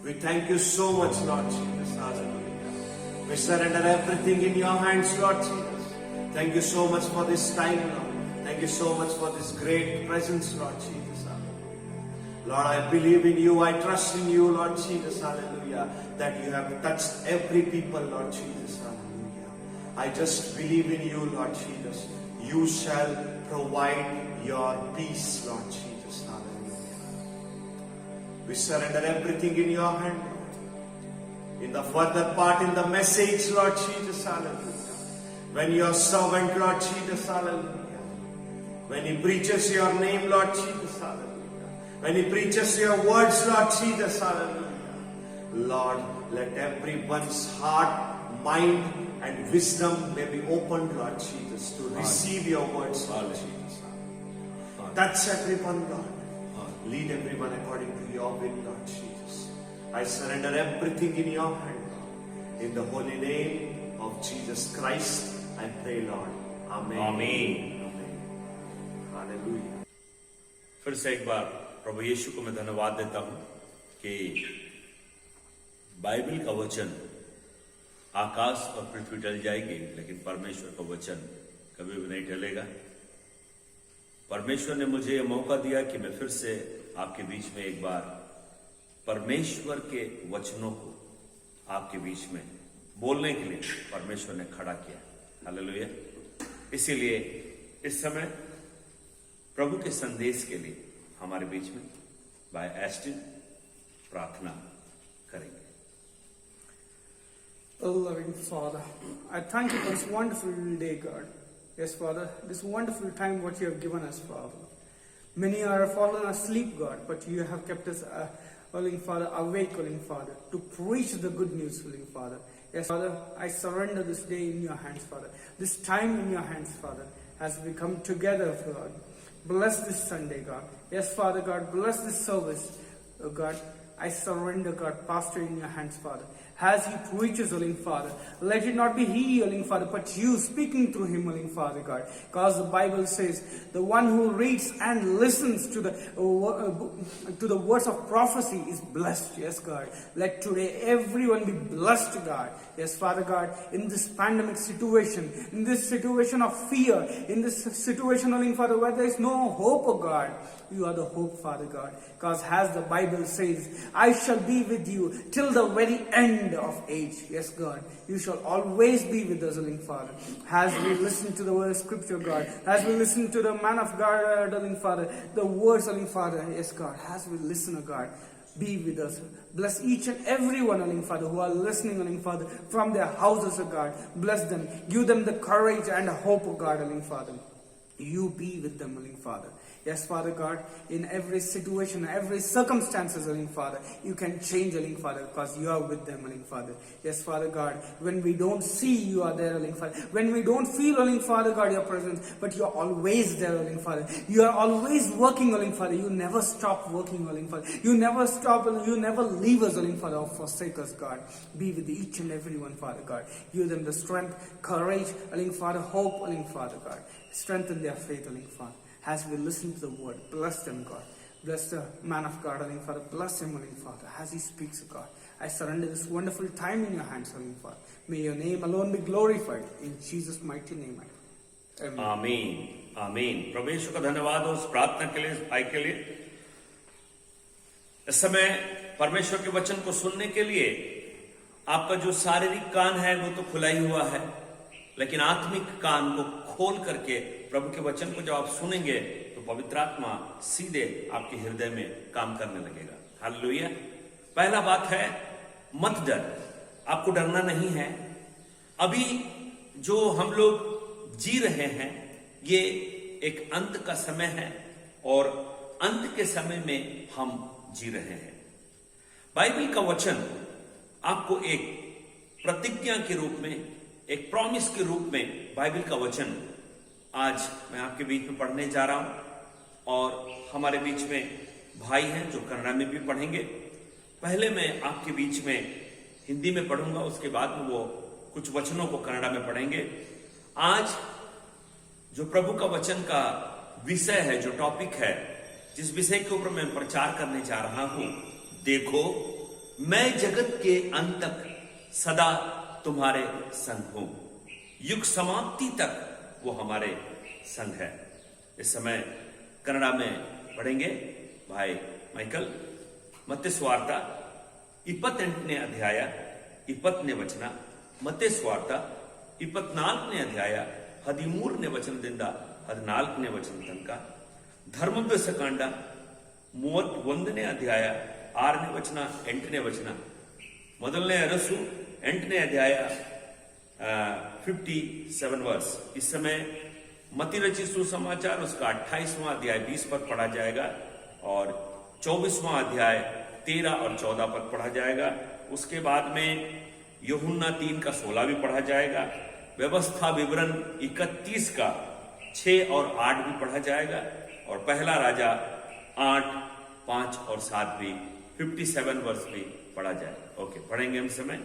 We thank you so much, Lord Jesus, hallelujah. We surrender everything in your hands, Lord Jesus. Thank you so much for this time, Lord. Thank you so much for this great presence, Lord Jesus, hallelujah. Lord, I believe in you, I trust in you, Lord Jesus, hallelujah, that you have touched every people, Lord Jesus, hallelujah. I just believe in you, Lord Jesus. You shall provide your peace, Lord Jesus, hallelujah. We surrender everything in your hand, Lord. In the further part in the message, Lord Jesus, hallelujah. When your servant, Lord Jesus, hallelujah, when he preaches your name, Lord Jesus, hallelujah, when he preaches your words, Lord Jesus, hallelujah, Lord, let everyone's heart, mind, and wisdom may be opened, Lord Jesus, to receive your words, Lord Jesus. Touch everyone, Lord. Lead everyone according to your will, Lord Jesus. I surrender everything in your hand, Lord. In the holy name of Jesus Christ, I pray, Lord. Amen.
आमीन।
Hallelujah.
फिर से एक बार प्रभु यीशु को मैं धन्यवाद देता हूं कि बाइबल का वचन, आकाश और पृथ्वी टल जाएगी लेकिन परमेश्वर का वचन कभी भी नहीं टलेगा। परमेश्वर ने मुझे यह मौका दिया कि मैं फिर से आपके बीच में एक बार परमेश्वर के वचनों को आपके बीच में बोलने के लिए परमेश्वर ने खड़ा किया। हालेलुया। इसीलिए इस समय प्रभु के संदेश के लिए हमारे बीच में भाई एस्टिन प्रार्थना करेंगे।
Oh, loving Father, I thank you for this wonderful day, God. Yes, Father, this wonderful time what you have given us, Father. Many are fallen asleep, God, but you have kept us, willing Father, awake, willing Father, to preach the good news, willing Father. Yes, Father, I surrender this day in your hands, Father. This time in your hands, Father, as we come together, God. Bless this Sunday, God. Yes, Father God, bless this service, oh God. I surrender, God, Pastor, in your hands, Father. As he preaches, Holy Father, let it not be he, Holy Father, but you speaking through him, Holy Father God. Because the Bible says, the one who reads and listens to the words of prophecy is blessed. Yes, God. Let today everyone be blessed, God. Yes, Father God, in this pandemic situation, in this situation of fear, in this situation, Holy Father, where there is no hope, oh God, you are the hope, Father God. Because as the Bible says, I shall be with you till the very end of age. Yes, God. You shall always be with us, Holy Father. As we listen to the word of Scripture, God. As we listen to the man of God, Holy Father. The words, Holy Father. Yes, God. As we listen, oh God. Be with us. Bless each and every one, Holy Father, who are listening, Holy Father, from their houses, oh God. Bless them. Give them the courage and hope, oh God, Holy Father. You be with them, Holy Father. Yes, Father God, in every situation, every circumstances, Holy Father, you can change, Holy Father, because you are with them, Holy Father. Yes, Father God, when we don't see, you are there, Holy Father. When we don't feel, Holy Father God, your presence, but you are always there, Holy Father. You are always working, Holy Father. You never stop working, Holy Father. You never stop, you never leave us, Holy Father, or forsake us, God. Be with each and every one, Father God. Give them the strength, courage, Holy Father, hope, Holy Father God. Strengthen their faith, Holy Father. As we listen to the word, bless them, God. Bless the man of God, Holy Father. Bless him, Holy Father, as he speaks, God. I surrender this wonderful time in your hands, Holy Father. May your name alone be glorified. In Jesus' mighty name, I pray. Amen.
आमीन आमीन। प्रभु यीशु का धन्यवाद हो उस प्रार्थना के लिए, इस भाई के लिए। इस समय परमेश्वर के वचन को सुनने के लिए आपका जो शारीरिक कान है वो तो खुला ही हुआ है, लेकिन आत्मिक कान को खोल करके प्रभु के वचन को जब आप सुनेंगे तो पवित्र आत्मा सीधे आपके हृदय में काम करने लगेगा। हालेलुया। पहला बात है, मत डर। आपको डरना नहीं है। अभी जो हम लोग जी रहे हैं ये एक अंत का समय है और अंत के समय में हम जी रहे हैं। बाइबल का वचन आपको एक प्रतिज्ञा के रूप में, एक प्रॉमिस के रूप में बाइबल का वचन आज मैं आपके बीच में पढ़ने जा रहा हूं और हमारे बीच में भाई हैं जो कन्नड़ा में भी पढ़ेंगे। पहले मैं आपके बीच में हिंदी में पढ़ूंगा, उसके बाद में वो कुछ वचनों को कन्नड़ा में पढ़ेंगे। आज जो प्रभु का वचन का विषय है, जो टॉपिक है, जिस विषय के ऊपर मैं प्रचार करने जा रहा हूं, देखो मैं जगत के अंत तक सदा तुम्हारे संग हूं। युग समाप्ति तक वो हमारे संग है। इस समय कन्नड़ा में पढ़ेंगे भाई ಮೈಕಲ್. ಮತ್ತೆ ಸ್ವಾರ್ಥ 28ನೇ ಅಧ್ಯಾಯ 20ನೇ ವಚನ, ಮತ್ತೆ ಸ್ವಾರ್ಥ 24ನೇ ಅಧ್ಯಾಯ 13ನೇ ವಚನದಿಂದ 14ನೇ ವಚನ ತನಕ, ಧರ್ಮೋಪದೇಶಕಾಂಡ 31ನೇ ಅಧ್ಯಾಯ 6ನೇ ವಚನ 8ನೇ ವಚನ, ಮೊದಲನೇ ಅರಸು 8ನೇ ಅಧ್ಯಾಯ 57 वर्स। इस समय मती रचित सुसमाचार उसका 28वां अध्याय 20 पद पढ़ा जाएगा और 24वां अध्याय 13 और 14 पद पढ़ा जाएगा। उसके बाद में यूहन्ना 3 का 16 भी पढ़ा जाएगा। व्यवस्था विवरण 31 का 6 और 8 भी पढ़ा जाएगा और पहला राजा 8, 5 और 7 भी 57 वर्ष भी पढ़ा जाएगा। ओके, पढ़ेंगे हम समय।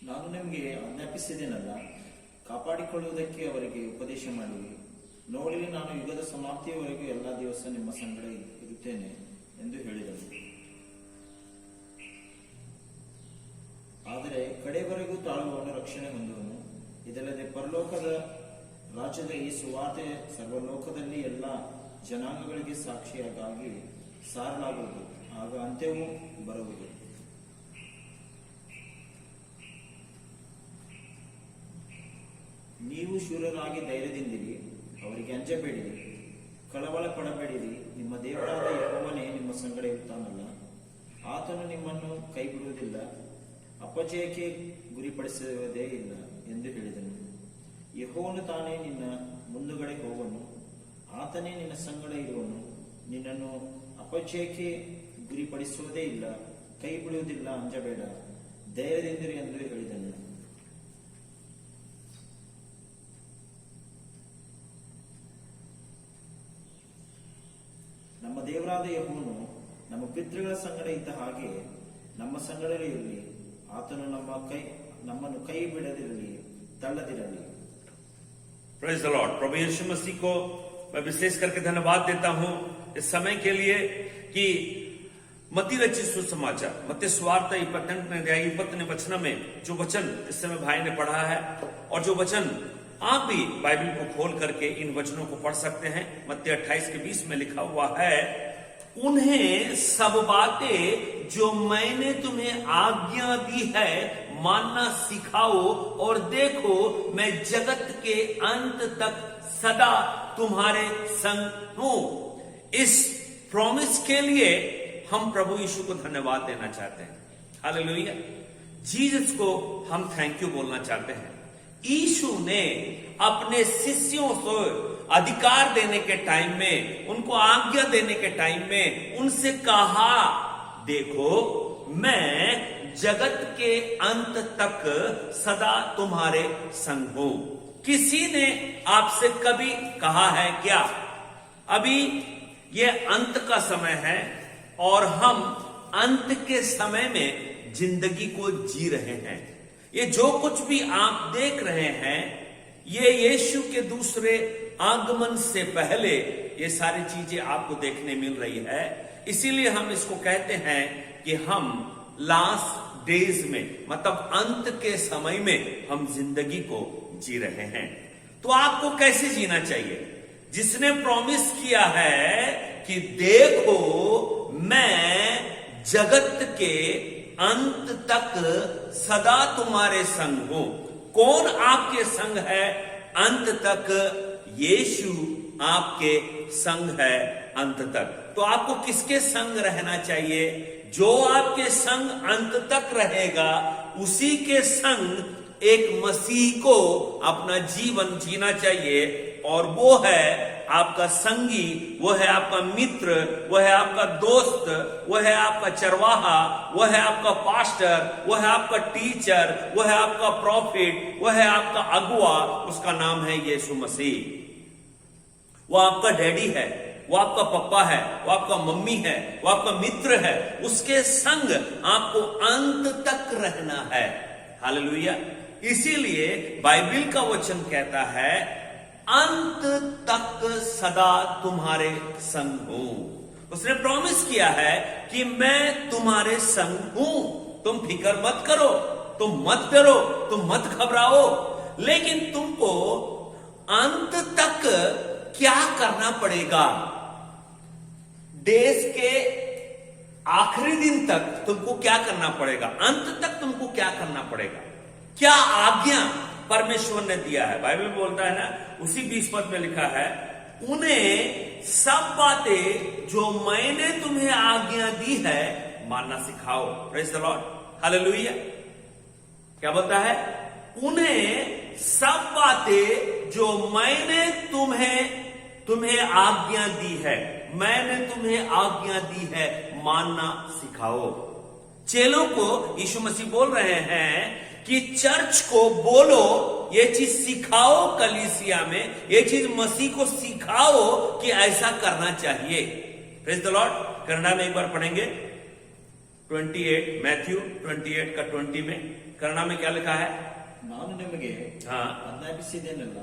ನಾನು ನಿಮಗೆ ಆಜ್ಞಾಪಿಸಿದ್ದೇನಲ್ಲ, ಕಾಪಾಡಿಕೊಳ್ಳುವುದಕ್ಕೆ ಅವರಿಗೆ ಉಪದೇಶ ಮಾಡಿರಿ. ನೋಡಿರಿ, ನಾನು ಯುಗದ ಸಮಾಪ್ತಿಯವರೆಗೂ ಎಲ್ಲಾ ದಿವಸ ನಿಮ್ಮ ಸಂಗಡ ಇರುತ್ತೇನೆ ಎಂದು ಹೇಳಿದನು. ಆದರೆ ಕಡೆವರೆಗೂ ತಾಳುವವನು ರಕ್ಷಣೆ ಹೊಂದುವನು. ಇದಲ್ಲದೆ ಪರಲೋಕದ ರಾಜ್ಯದ ಈ ಸುವಾರ್ತೆ ಸರ್ವಲೋಕದಲ್ಲಿ ಎಲ್ಲ ಜನಾಂಗಗಳಿಗೆ ಸಾಕ್ಷಿಯಾಗಿ ಸಾರಲಾಗುವುದು. ಆಗ ಅಂತ್ಯವೂ ಬರುವುದು. ನೀವು ಶೂರರಾಗಿ ಧೈರ್ಯದಿಂದಿರಿ, ಅವರಿಗೆ ಅಂಜಬೇಡಿರಿ, ಕಳವಳ ಪಡಬೇಡಿರಿ. ನಿಮ್ಮ ದೇವರಾದ ಯೆಹೋವನೇ ನಿಮ್ಮ ಸಂಗಡ ಇರುತ್ತಾನಲ್ಲ, ಆತನು ನಿಮ್ಮನ್ನು ಕೈ ಬಿಡುವುದಿಲ್ಲ, ಅಪಜಯಕ್ಕೆ ಗುರಿಪಡಿಸುವುದೇ ಇಲ್ಲ ಎಂದು ಹೇಳಿದನು. ಯೆಹೋವನು ತಾನೇ ನಿನ್ನ ಮುಂದುಗಡೆ ಹೋಗುವನು, ಆತನೇ ನಿನ್ನ ಸಂಗಡ ಇರುವನು, ನಿನ್ನನ್ನು ಅಪಜಯಕ್ಕೆ ಗುರಿಪಡಿಸುವುದೇ ಇಲ್ಲ, ಕೈ ಬಿಡುವುದಿಲ್ಲ, ಅಂಜಬೇಡ, ಧೈರ್ಯದಿಂದಿರಿ ಎಂದು ಹೇಳಿದನು. ನಮ್ಮ ದೇವರಾದ ಯೆಹೋವನು ನಮ್ಮ ಪಿತೃಗಳ ಸಂಗಡ ಇದ್ದ ಹಾಗೆ ನಮ್ಮ ಸಂಗಡಲೇ ಇರಲಿ. ಆತನು ನಮ್ಮನ್ನು ಕೈ ಬಿಡದಿರಲಿ, ತಳ್ಳದಿರಲಿ.
Praise the Lord. प्रभु यीशु मसीह को मैं विशेष करके धन्यवाद देता हूं इस समय के लिए कि मती रचित सुसमाचार, मत्ती सुवार्ता 28ನೇ अध्याय 20ನೇ वचन में जो वचन इस समय भाई ने पढ़ा है और जो वचन आप भी बाइबल को खोल करके इन वचनों को पढ़ सकते हैं। मत्ती 28 के 20 में लिखा हुआ है, उन्हें सब बातें जो मैंने तुम्हें आज्ञा दी है मानना सिखाओ, और देखो मैं जगत के अंत तक सदा तुम्हारे संग हूं। इस प्रॉमिस के लिए हम प्रभु यीशु को धन्यवाद देना चाहते हैं। हालेलुया। जीसस को हम थैंक यू बोलना चाहते हैं। यीशु ने अपने शिष्यों को अधिकार देने के टाइम में, उनको आज्ञा देने के टाइम में उनसे कहा, देखो मैं जगत के अंत तक सदा तुम्हारे संग हूं। किसी ने आपसे कभी कहा है क्या? अभी ये अंत का समय है और हम अंत के समय में जिंदगी को जी रहे हैं। ये जो कुछ भी आप देख रहे हैं, ये यीशु के दूसरे आगमन से पहले ये सारी चीजें आपको देखने मिल रही है। इसीलिए हम इसको कहते हैं कि हम लास्ट डेज में, मतलब अंत के समय में हम जिंदगी को जी रहे हैं। तो आपको कैसे जीना चाहिए? जिसने प्रॉमिस किया है कि देखो मैं जगत के अंत तक सदा तुम्हारे संग हूं। कौन आपके संग है अंत तक? यीशु आपके संग है अंत तक। तो आपको किसके संग रहना चाहिए? जो आपके संग अंत तक रहेगा, उसी के संग एक मसीह को अपना जीवन जीना चाहिए। और वो है आपका संगी, वो है आपका मित्र, वो है आपका दोस्त, वो है आपका चरवाहा, वो है आपका पास्टर, वो है आपका टीचर, वो है आपका प्रॉफिट, वो है आपका अगुआ। उसका नाम है यीशु मसीह। वो आपका डैडी है, वो आपका पप्पा है, वो आपका मम्मी है, वो आपका मित्र है। उसके संग आपको अंत तक रहना है। हालेलुया। इसीलिए बाइबल का वचन कहता है, अंत तक सदा तुम्हारे संग हूं। उसने प्रॉमिस किया है कि मैं तुम्हारे संग हूं। तुम फिक्र मत करो, तुम मत डरो, तुम मत घबराओ। लेकिन तुमको अंत तक क्या करना पड़ेगा? देश के आखिरी दिन तक तुमको क्या करना पड़ेगा? अंत तक तुमको क्या करना पड़ेगा? क्या आज्ञा परमेश्वर ने दिया है? बाइबल बोलता है ना, उसी 20 पद में लिखा है, उन्हें सब बातें जो मैंने तुम्हें आज्ञा दी है मानना सिखाओ। Praise the Lord. हालेलुया। क्या बोलता है? उन्हें सब बातें जो मैंने तुम्हें आज्ञा दी है, मैंने तुम्हें आज्ञा दी है, मानना सिखाओ। चेलों को यीशु मसीह बोल रहे हैं कि चर्च को बोलो, ये चीज सिखाओ कलीसिया में, ये चीज मसीह को सिखाओ कि ऐसा करना चाहिए। Praise the Lord. कन्नड़ा में एक बार पढ़ेंगे 28, मैथ्यू 28 का 20 में कन्नड़ा में क्या लिखा है?
ನಾನು ನಿಮಗೆ ಆಜ್ಞಾಪಿಸಿದ್ದೇನಲ್ಲ,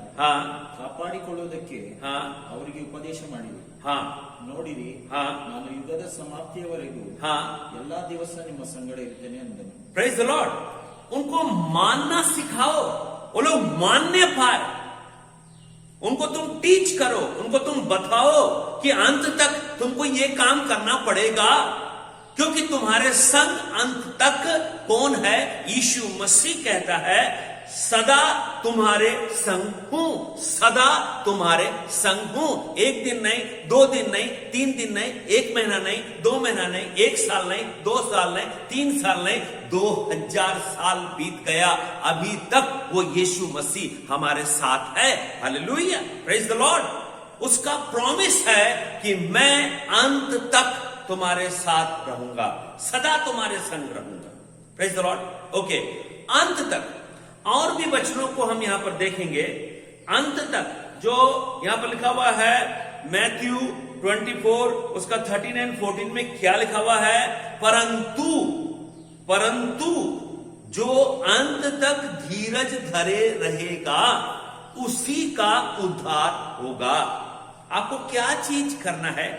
ಕಾಪಾಡಿಕೊಳ್ಳುವುದಕ್ಕೆ ಅವರಿಗೆ ಉಪದೇಶ ಮಾಡಿರಿ. ನೋಡಿರಿ, ನಾನು ಯುಗದ ಸಮಾಪ್ತಿಯವರೆಗೂ ಎಲ್ಲಾ ದಿವಸ ನಿಮ್ಮ ಸಂಗಡ ಇರ್ತೇನೆ ಅಂದನು.
Praise the Lord. उनको मानना सिखाओ, वो लोग मानने पाए। उनको तुम टीच करो, उनको तुम बताओ कि अंत तक तुमको ये काम करना पड़ेगा, क्योंकि तुम्हारे संग अंत तक कौन है? यीशु मसीह कहता है, सदा तुम्हारे संग हूं, सदा तुम्हारे संग हूं। एक दिन नहीं, 2 दिन नहीं, 3 दिन नहीं, 1 महीना नहीं, 2 महीना नहीं, 1 साल नहीं, 2 साल नहीं, 3 साल नहीं, 2000 साल बीत गया, अभी तक वो यीशु मसीह हमारे साथ है। हालेलुया। Praise the Lord. उसका प्रॉमिस है कि मैं अंत तक तुम्हारे साथ रहूंगा, सदा तुम्हारे संग रहूंगा। Praise the Lord. ओके, अंत तक। और भी वचनों को हम यहां पर देखेंगे। अंत तक जो यहां पर लिखा हुआ है मैथ्यू 24 उसका 13 और 14 में क्या लिखा हुआ है? परंतु जो अंत तक धीरज धरे रहेगा उसी का उद्धार होगा। आपको क्या चीज करना है?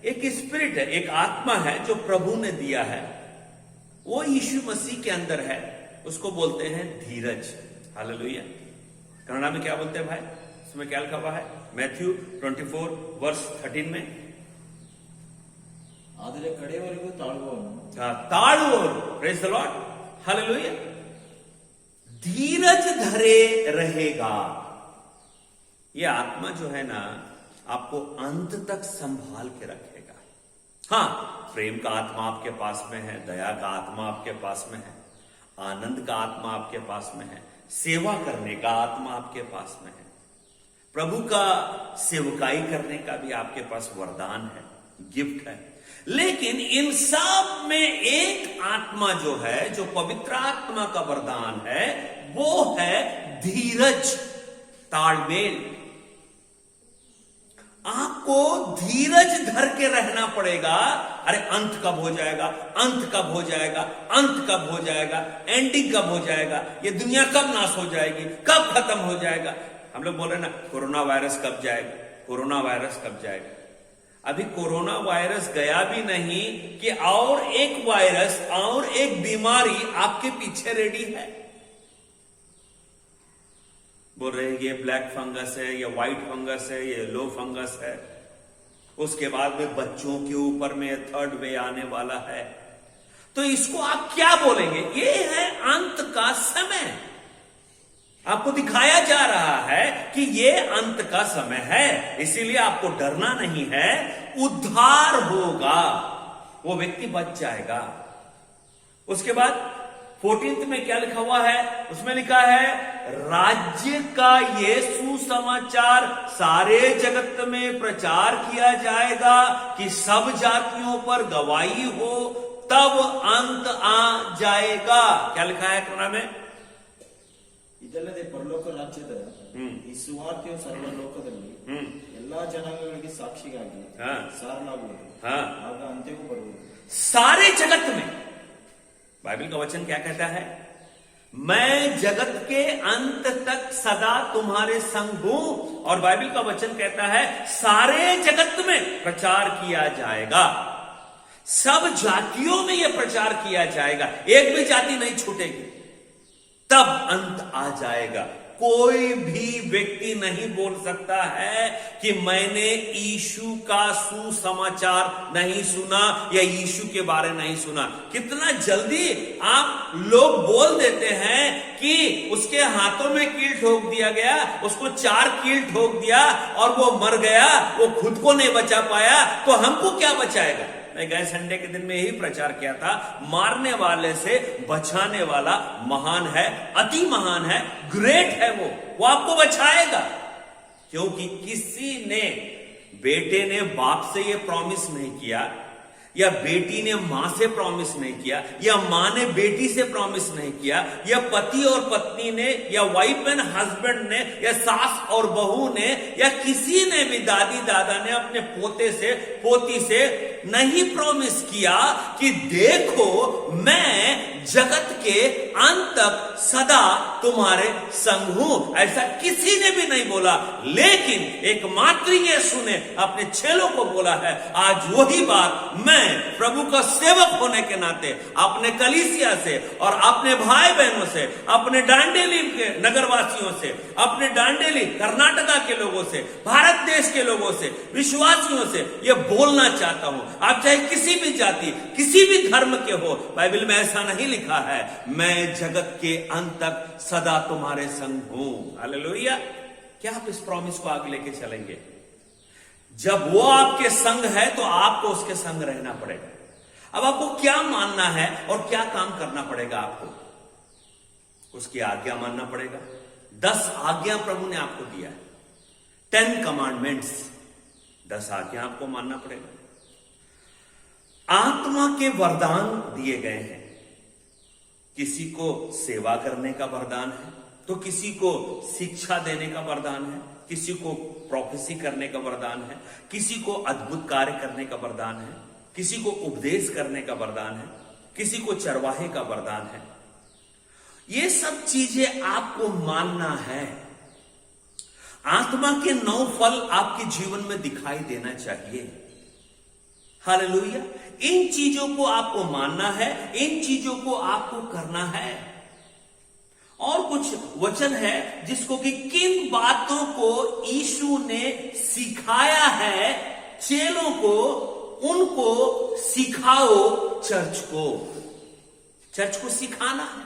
एक स्पिरिट है, एक आत्मा है जो प्रभु ने दिया है, वो यीशु मसीह के अंदर है, उसको बोलते हैं धीरज। हालेलुया। कन्नड़ा में क्या बोलते हैं भाई? इसमें क्या लिखा हुआ है? मैथ्यू 24 वर्ष 13 में,
ಆದರೆ ಕಡೆಯವರೆಗೂ ತಾಳುವವನು.
ताಳುववनु। Praise the Lord. हालेलुया। धीरज धरे रहेगा। ये आत्मा जो है ना, आपको अंत तक संभाल के रखेगा। हाँ, प्रेम का आत्मा आपके पास में है, दया का आत्मा आपके पास में है, आनंद का आत्मा आपके पास में है, सेवा करने का आत्मा आपके पास में है, प्रभु का सेवकाई करने का भी आपके पास वरदान है, गिफ्ट है। लेकिन इन सब में एक आत्मा जो है, जो पवित्र आत्मा का वरदान है, वो है धीरज, तालमेल। आपको धीरज धर के रहना पड़ेगा। अरे अंत कब हो जाएगा, अंत कब हो जाएगा, अंत कब हो जाएगा, एंडिंग कब हो जाएगा, ये दुनिया कब नाश हो जाएगी, कब खत्म हो जाएगा। हम लोग बोल रहे ना, कोरोना वायरस कब जाएगा, कोरोना वायरस कब जाएगा। अभी कोरोना वायरस गया भी नहीं कि और एक वायरस और एक बीमारी आपके पीछे रेडी है। बोल रहे हैं ये ब्लैक फंगस है, ये व्हाइट फंगस है, ये येलो फंगस है। उसके बाद में बच्चों के ऊपर में थर्ड वे आने वाला है। तो इसको आप क्या बोलेंगे? ये है अंत का समय। आपको दिखाया जा रहा है कि ये अंत का समय है, इसीलिए आपको डरना नहीं है। उद्धार होगा, वो व्यक्ति बच जाएगा। उसके बाद 14th में क्या लिखा हुआ है? उसमें लिखा है राज्य का ये सुसमाचार सारे जगत में प्रचार किया जाएगा कि सब जातियों पर गवाही हो, तब अंत आ जाएगा। क्या लिखा है कोना में?
ಇದಲ್ಲದೆ ಪರಲೋಕ ರಾಜ್ಯದ ಈ ಸುವಾರ್ತೆಯು ಸರ್ವ ಲೋಕದಲ್ಲಿ ಎಲ್ಲಾ ಜನಾಂಗಗಳಿಗೆ ಸಾಕ್ಷಿಗಾಗಿ ಸಾರಲಾಗುವುದು, ಆಗ ಅಂತ್ಯವೂ ಬರುವುದು।
सारे जगत में, बाइबल का वचन क्या कहता है? मैं जगत के अंत तक सदा तुम्हारे संग हूं। और बाइबल का वचन कहता है सारे जगत में प्रचार किया जाएगा, सब जातियों में यह प्रचार किया जाएगा, एक भी जाति नहीं छूटेगी, तब अंत आ जाएगा। कोई भी व्यक्ति नहीं बोल सकता है कि मैंने यीशु का सुसमाचार नहीं सुना या यीशु के बारे नहीं सुना। कितना जल्दी आप लोग बोल देते हैं कि उसके हाथों में कील ठोक दिया गया, उसको 4 कील ठोक दिया और वो मर गया, वो खुद को नहीं बचा पाया, तो हमको क्या बचाएगा? मैं गए संडे के दिन में यही प्रचार किया था, मारने वाले से बचाने वाला महान है, अति महान है, ग्रेट है। वो आपको बचाएगा, क्योंकि किसी ने, बेटे ने बाप से ये प्रॉमिस नहीं किया, या बेटी ने मां से प्रॉमिस नहीं किया, या मां ने बेटी से प्रॉमिस नहीं किया, या पति और पत्नी ने, या वाइफ एंड हस्बैंड ने, या सास और बहू ने, या किसी ने भी, दादी दादा ने अपने पोते से, पोती से नहीं प्रॉमिस किया कि देखो मैं जगत के अंत तक सदा तुम्हारे संग हूं। ऐसा किसी ने भी नहीं बोला, लेकिन एकमात्र यीशु ने अपने चेलों को बोला है। आज वही बात मैं प्रभु का सेवक होने के नाते अपने कलीसिया से और अपने भाई बहनों से, अपने डांडेली के नगरवासियों से, अपने डांडेली कर्नाटका के लोगों से, भारत देश के लोगों से, विश्वासियों से यह बोलना चाहता हूं। आप चाहे किसी भी जाति, किसी भी धर्म के हो, बाइबल में ऐसा नहीं लिखा है मैं जगत के अंत तक सदा तुम्हारे संग हूं। हालेलुया। क्या आप इस प्रॉमिस को आगे लेके चलेंगे? जब वो आपके संग है तो आपको उसके संग रहना पड़ेगा। अब आपको क्या मानना है और क्या काम करना पड़ेगा? आपको उसकी आज्ञा मानना पड़ेगा। 10 आज्ञा प्रभु ने आपको दिया है, 10 कमांडमेंट्स, 10 आज्ञा आपको मानना पड़ेगा। आत्मा के वरदान दिए गए हैं। किसी को सेवा करने का वरदान है, तो किसी को शिक्षा देने का वरदान है, किसी को प्रोफेसी करने का वरदान है, किसी को अद्भुत कार्य करने का वरदान है, किसी को उपदेश करने का वरदान है, किसी को चरवाहे का वरदान है। ये सब चीजें आपको मानना है। आत्मा के 9 फल आपके जीवन में दिखाई देना चाहिए। हालेलुया। इन चीजों को आपको मानना है, इन चीजों को आपको करना है। और कुछ वचन है जिसको कि किन बातों को यीशु ने सिखाया है चेलों को, उनको सिखाओ चर्च को। चर्च को सिखाना है।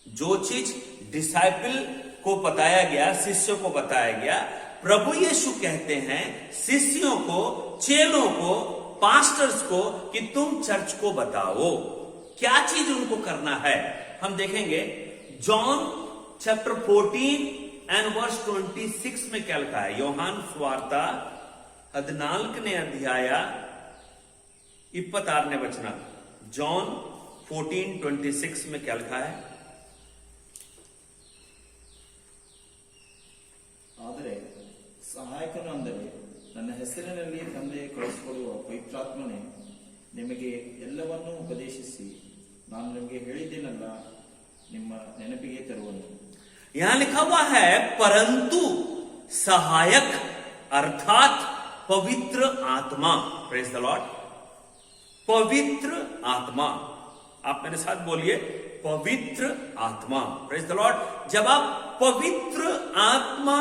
जो चीज डिसाइपल को बताया गया, शिष्यों को बताया गया, प्रभु यीशु कहते हैं शिष्यों को, चेलों को, पास्टर्स को कि तुम चर्च को बताओ। क्या चीज उनको करना है हम देखेंगे। जॉन चैप्टर 14 एंड वर्स 26 में क्या लिखा है? योहान सुवार्ता 14ನೇ ಅಧ್ಯಾಯ 26ನೇ ವಚನ। जॉन 14:26 में क्या लिखा है?
ಆದರೆ ಸಹಾಯಕನು ಅಂದರೆ ನನ್ನ ಹೆಸರಿನಲ್ಲಿ ತಂದೆ ಕಳಿಸಿಕೊಡುವ ಪವಿತ್ರಾತ್ಮನೇ ನಿಮಗೆ ಎಲ್ಲವನ್ನೂ ಉಪದೇಶಿಸಿ ನಾನು ನಿಮಗೆ ಹೇಳಿದ್ದೇನಲ್ಲ ನಿಮ್ಮ ನೆನಪಿಗೆ ತರುವನು।
यहां लिखा हुआ है परंतु सहायक अर्थात पवित्र आत्मा। Praise the Lord. पवित्र आत्मा। आप मेरे साथ बोलिए पवित्र आत्मा। Praise the Lord. जब आप पवित्र आत्मा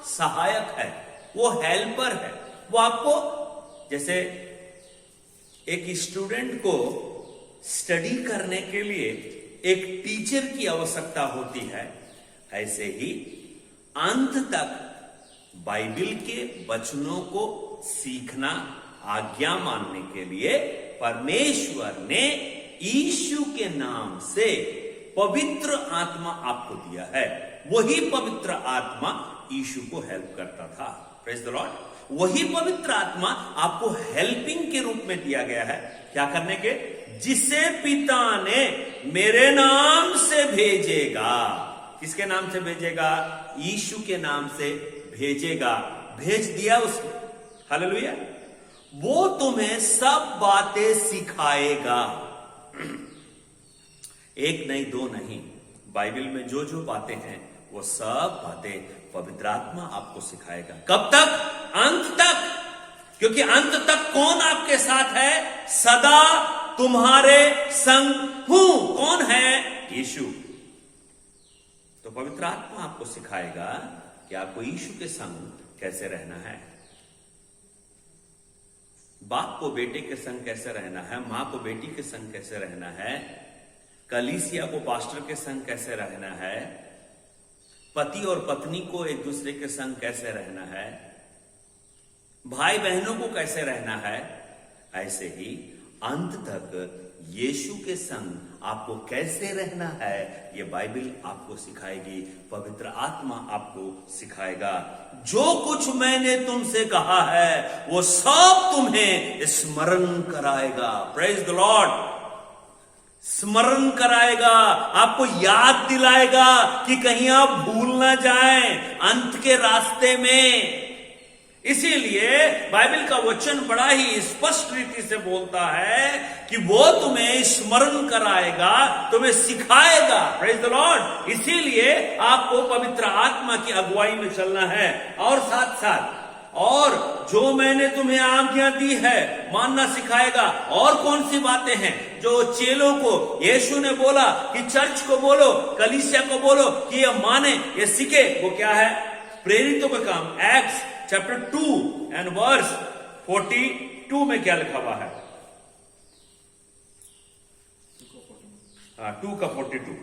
सहायक है, वो हेल्पर है, वो आपको जैसे एक स्टूडेंट को स्टडी करने के लिए एक टीचर की आवश्यकता होती है, ऐसे ही अंत तक बाइबल के वचनों को सीखना, आज्ञा मानने के लिए परमेश्वर ने यीशु के नाम से पवित्र आत्मा आपको दिया है। वही पवित्र आत्मा यीशु को हेल्प करता था। Praise the Lord. वही पवित्र आत्मा आपको हेल्पिंग के रूप में दिया गया है। क्या करने के? जिसे पिता ने मेरे नाम से भेजेगा। किसके नाम से भेजेगा? यीशु के नाम से भेजेगा। भेज दिया उसने। हालेलुया। वो तुम्हें सब बातें सिखाएगा। एक नहीं, दो नहीं, बाइबल में जो जो बातें हैं वो सब बातें पवित्र आत्मा आपको सिखाएगा। कब तक? अंत तक। क्योंकि अंत तक कौन आपके साथ है? सदा तुम्हारे संग हूं। कौन है? यीशु। तो पवित्र आत्मा आपको सिखाएगा कि आपको यीशु के संग कैसे रहना है, बाप को बेटे के संग कैसे रहना है, मां को बेटी के संग कैसे रहना है, कलीसिया को पास्टर के संग कैसे रहना है, पति और पत्नी को एक दूसरे के संग कैसे रहना है, भाई बहनों को कैसे रहना है। ऐसे ही अंत तक यीशु के संग आपको कैसे रहना है, ये बाइबल आपको सिखाएगी, पवित्र आत्मा आपको सिखाएगा। जो कुछ मैंने तुमसे कहा है वो सब तुम्हें स्मरण कराएगा। Praise the Lord. स्मरण कराएगा, आपको याद दिलाएगा कि कहीं आप भूल ना जाएं अंत के रास्ते में। इसीलिए बाइबल का वचन बड़ा ही स्पष्ट रीति से बोलता है कि वो तुम्हें स्मरण कराएगा, तुम्हें सिखाएगा। Praise the Lord. इसीलिए आपको पवित्र आत्मा की अगुवाई में चलना है। और साथ साथ और जो मैंने तुम्हें आज्ञा दी है मानना सिखाएगा। और कौन सी बातें हैं जो चेलों को यीशु ने बोला कि चर्च को बोलो, कलीसिया को बोलो कि ये माने, ये सीखे। वो क्या है? प्रेरितों का काम। एक्ट्स चैप्टर 2 एंड वर्स 42 में क्या लिखा हुआ है? 2 का 42।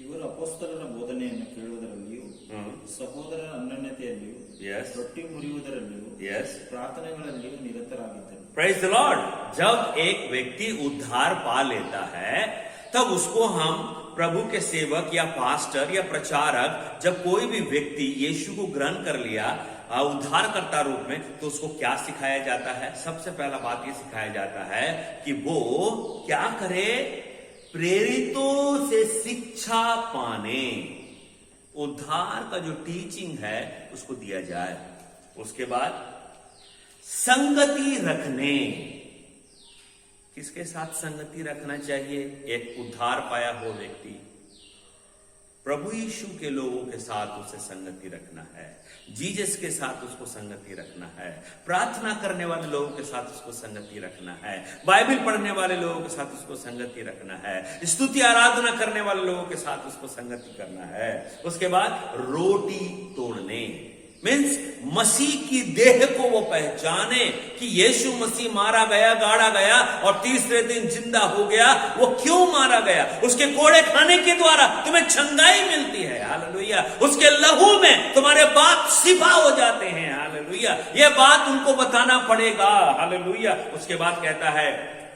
ಇವರು ಅಪೊಸ್ತಲರ ಬೋಧನೆಯನ್ನು ಕೇಳುವುದರಲ್ಲಿಯೂ ಸಹೋದರರ ಅನ್ಯೋನ್ಯತೆಯಲ್ಲಿಯೂ ರೊಟ್ಟಿ ಮುರಿಯುವುದರಲ್ಲಿಯೂ ಪ್ರಾರ್ಥನೆಗಳಲ್ಲಿಯೂ ನಿರತರಾಗಿದ್ದರು।
Praise the Lord. जब एक व्यक्ति उद्धार पा लेता है तब उसको हम प्रभु के सेवक या पास्टर या प्रचारक, जब कोई भी व्यक्ति यीशु को ग्रहण कर लिया उद्धारकर्ता रूप में, तो उसको क्या सिखाया जाता है? सबसे पहला बात ये सिखाया जाता है कि वो क्या करे? प्रेरितों से शिक्षा पाने। उद्धार का जो टीचिंग है उसको दिया जाए। उसके बाद संगति रखने। किसके साथ संगति रखना चाहिए? एक उद्धार पाया हो व्यक्ति, प्रभु यीशु के लोगों के साथ उसे संगति रखना है। जीसस के साथ उसको संगति रखना है। प्रार्थना करने वाले लोगों के साथ उसको संगति रखना है। बाइबल पढ़ने वाले लोगों के साथ उसको संगति रखना है। स्तुति आराधना करने वाले लोगों के साथ उसको संगति करना है। उसके बाद रोटी तोड़ने, मीन्स मसीह की देह को वो पहचाने कि यीशु मसीह मारा गया, गाड़ा गया और तीसरे दिन जिंदा हो गया। वो क्यों मारा गया? उसके कोड़े खाने के द्वारा तुम्हें छंगाई मिलती है। हालेलुया। उसके लहू में तुम्हारे पाप सिफा हो जाते हैं। हालेलुया। ये बात उनको बताना पड़ेगा। हालेलुया। उसके बाद कहता है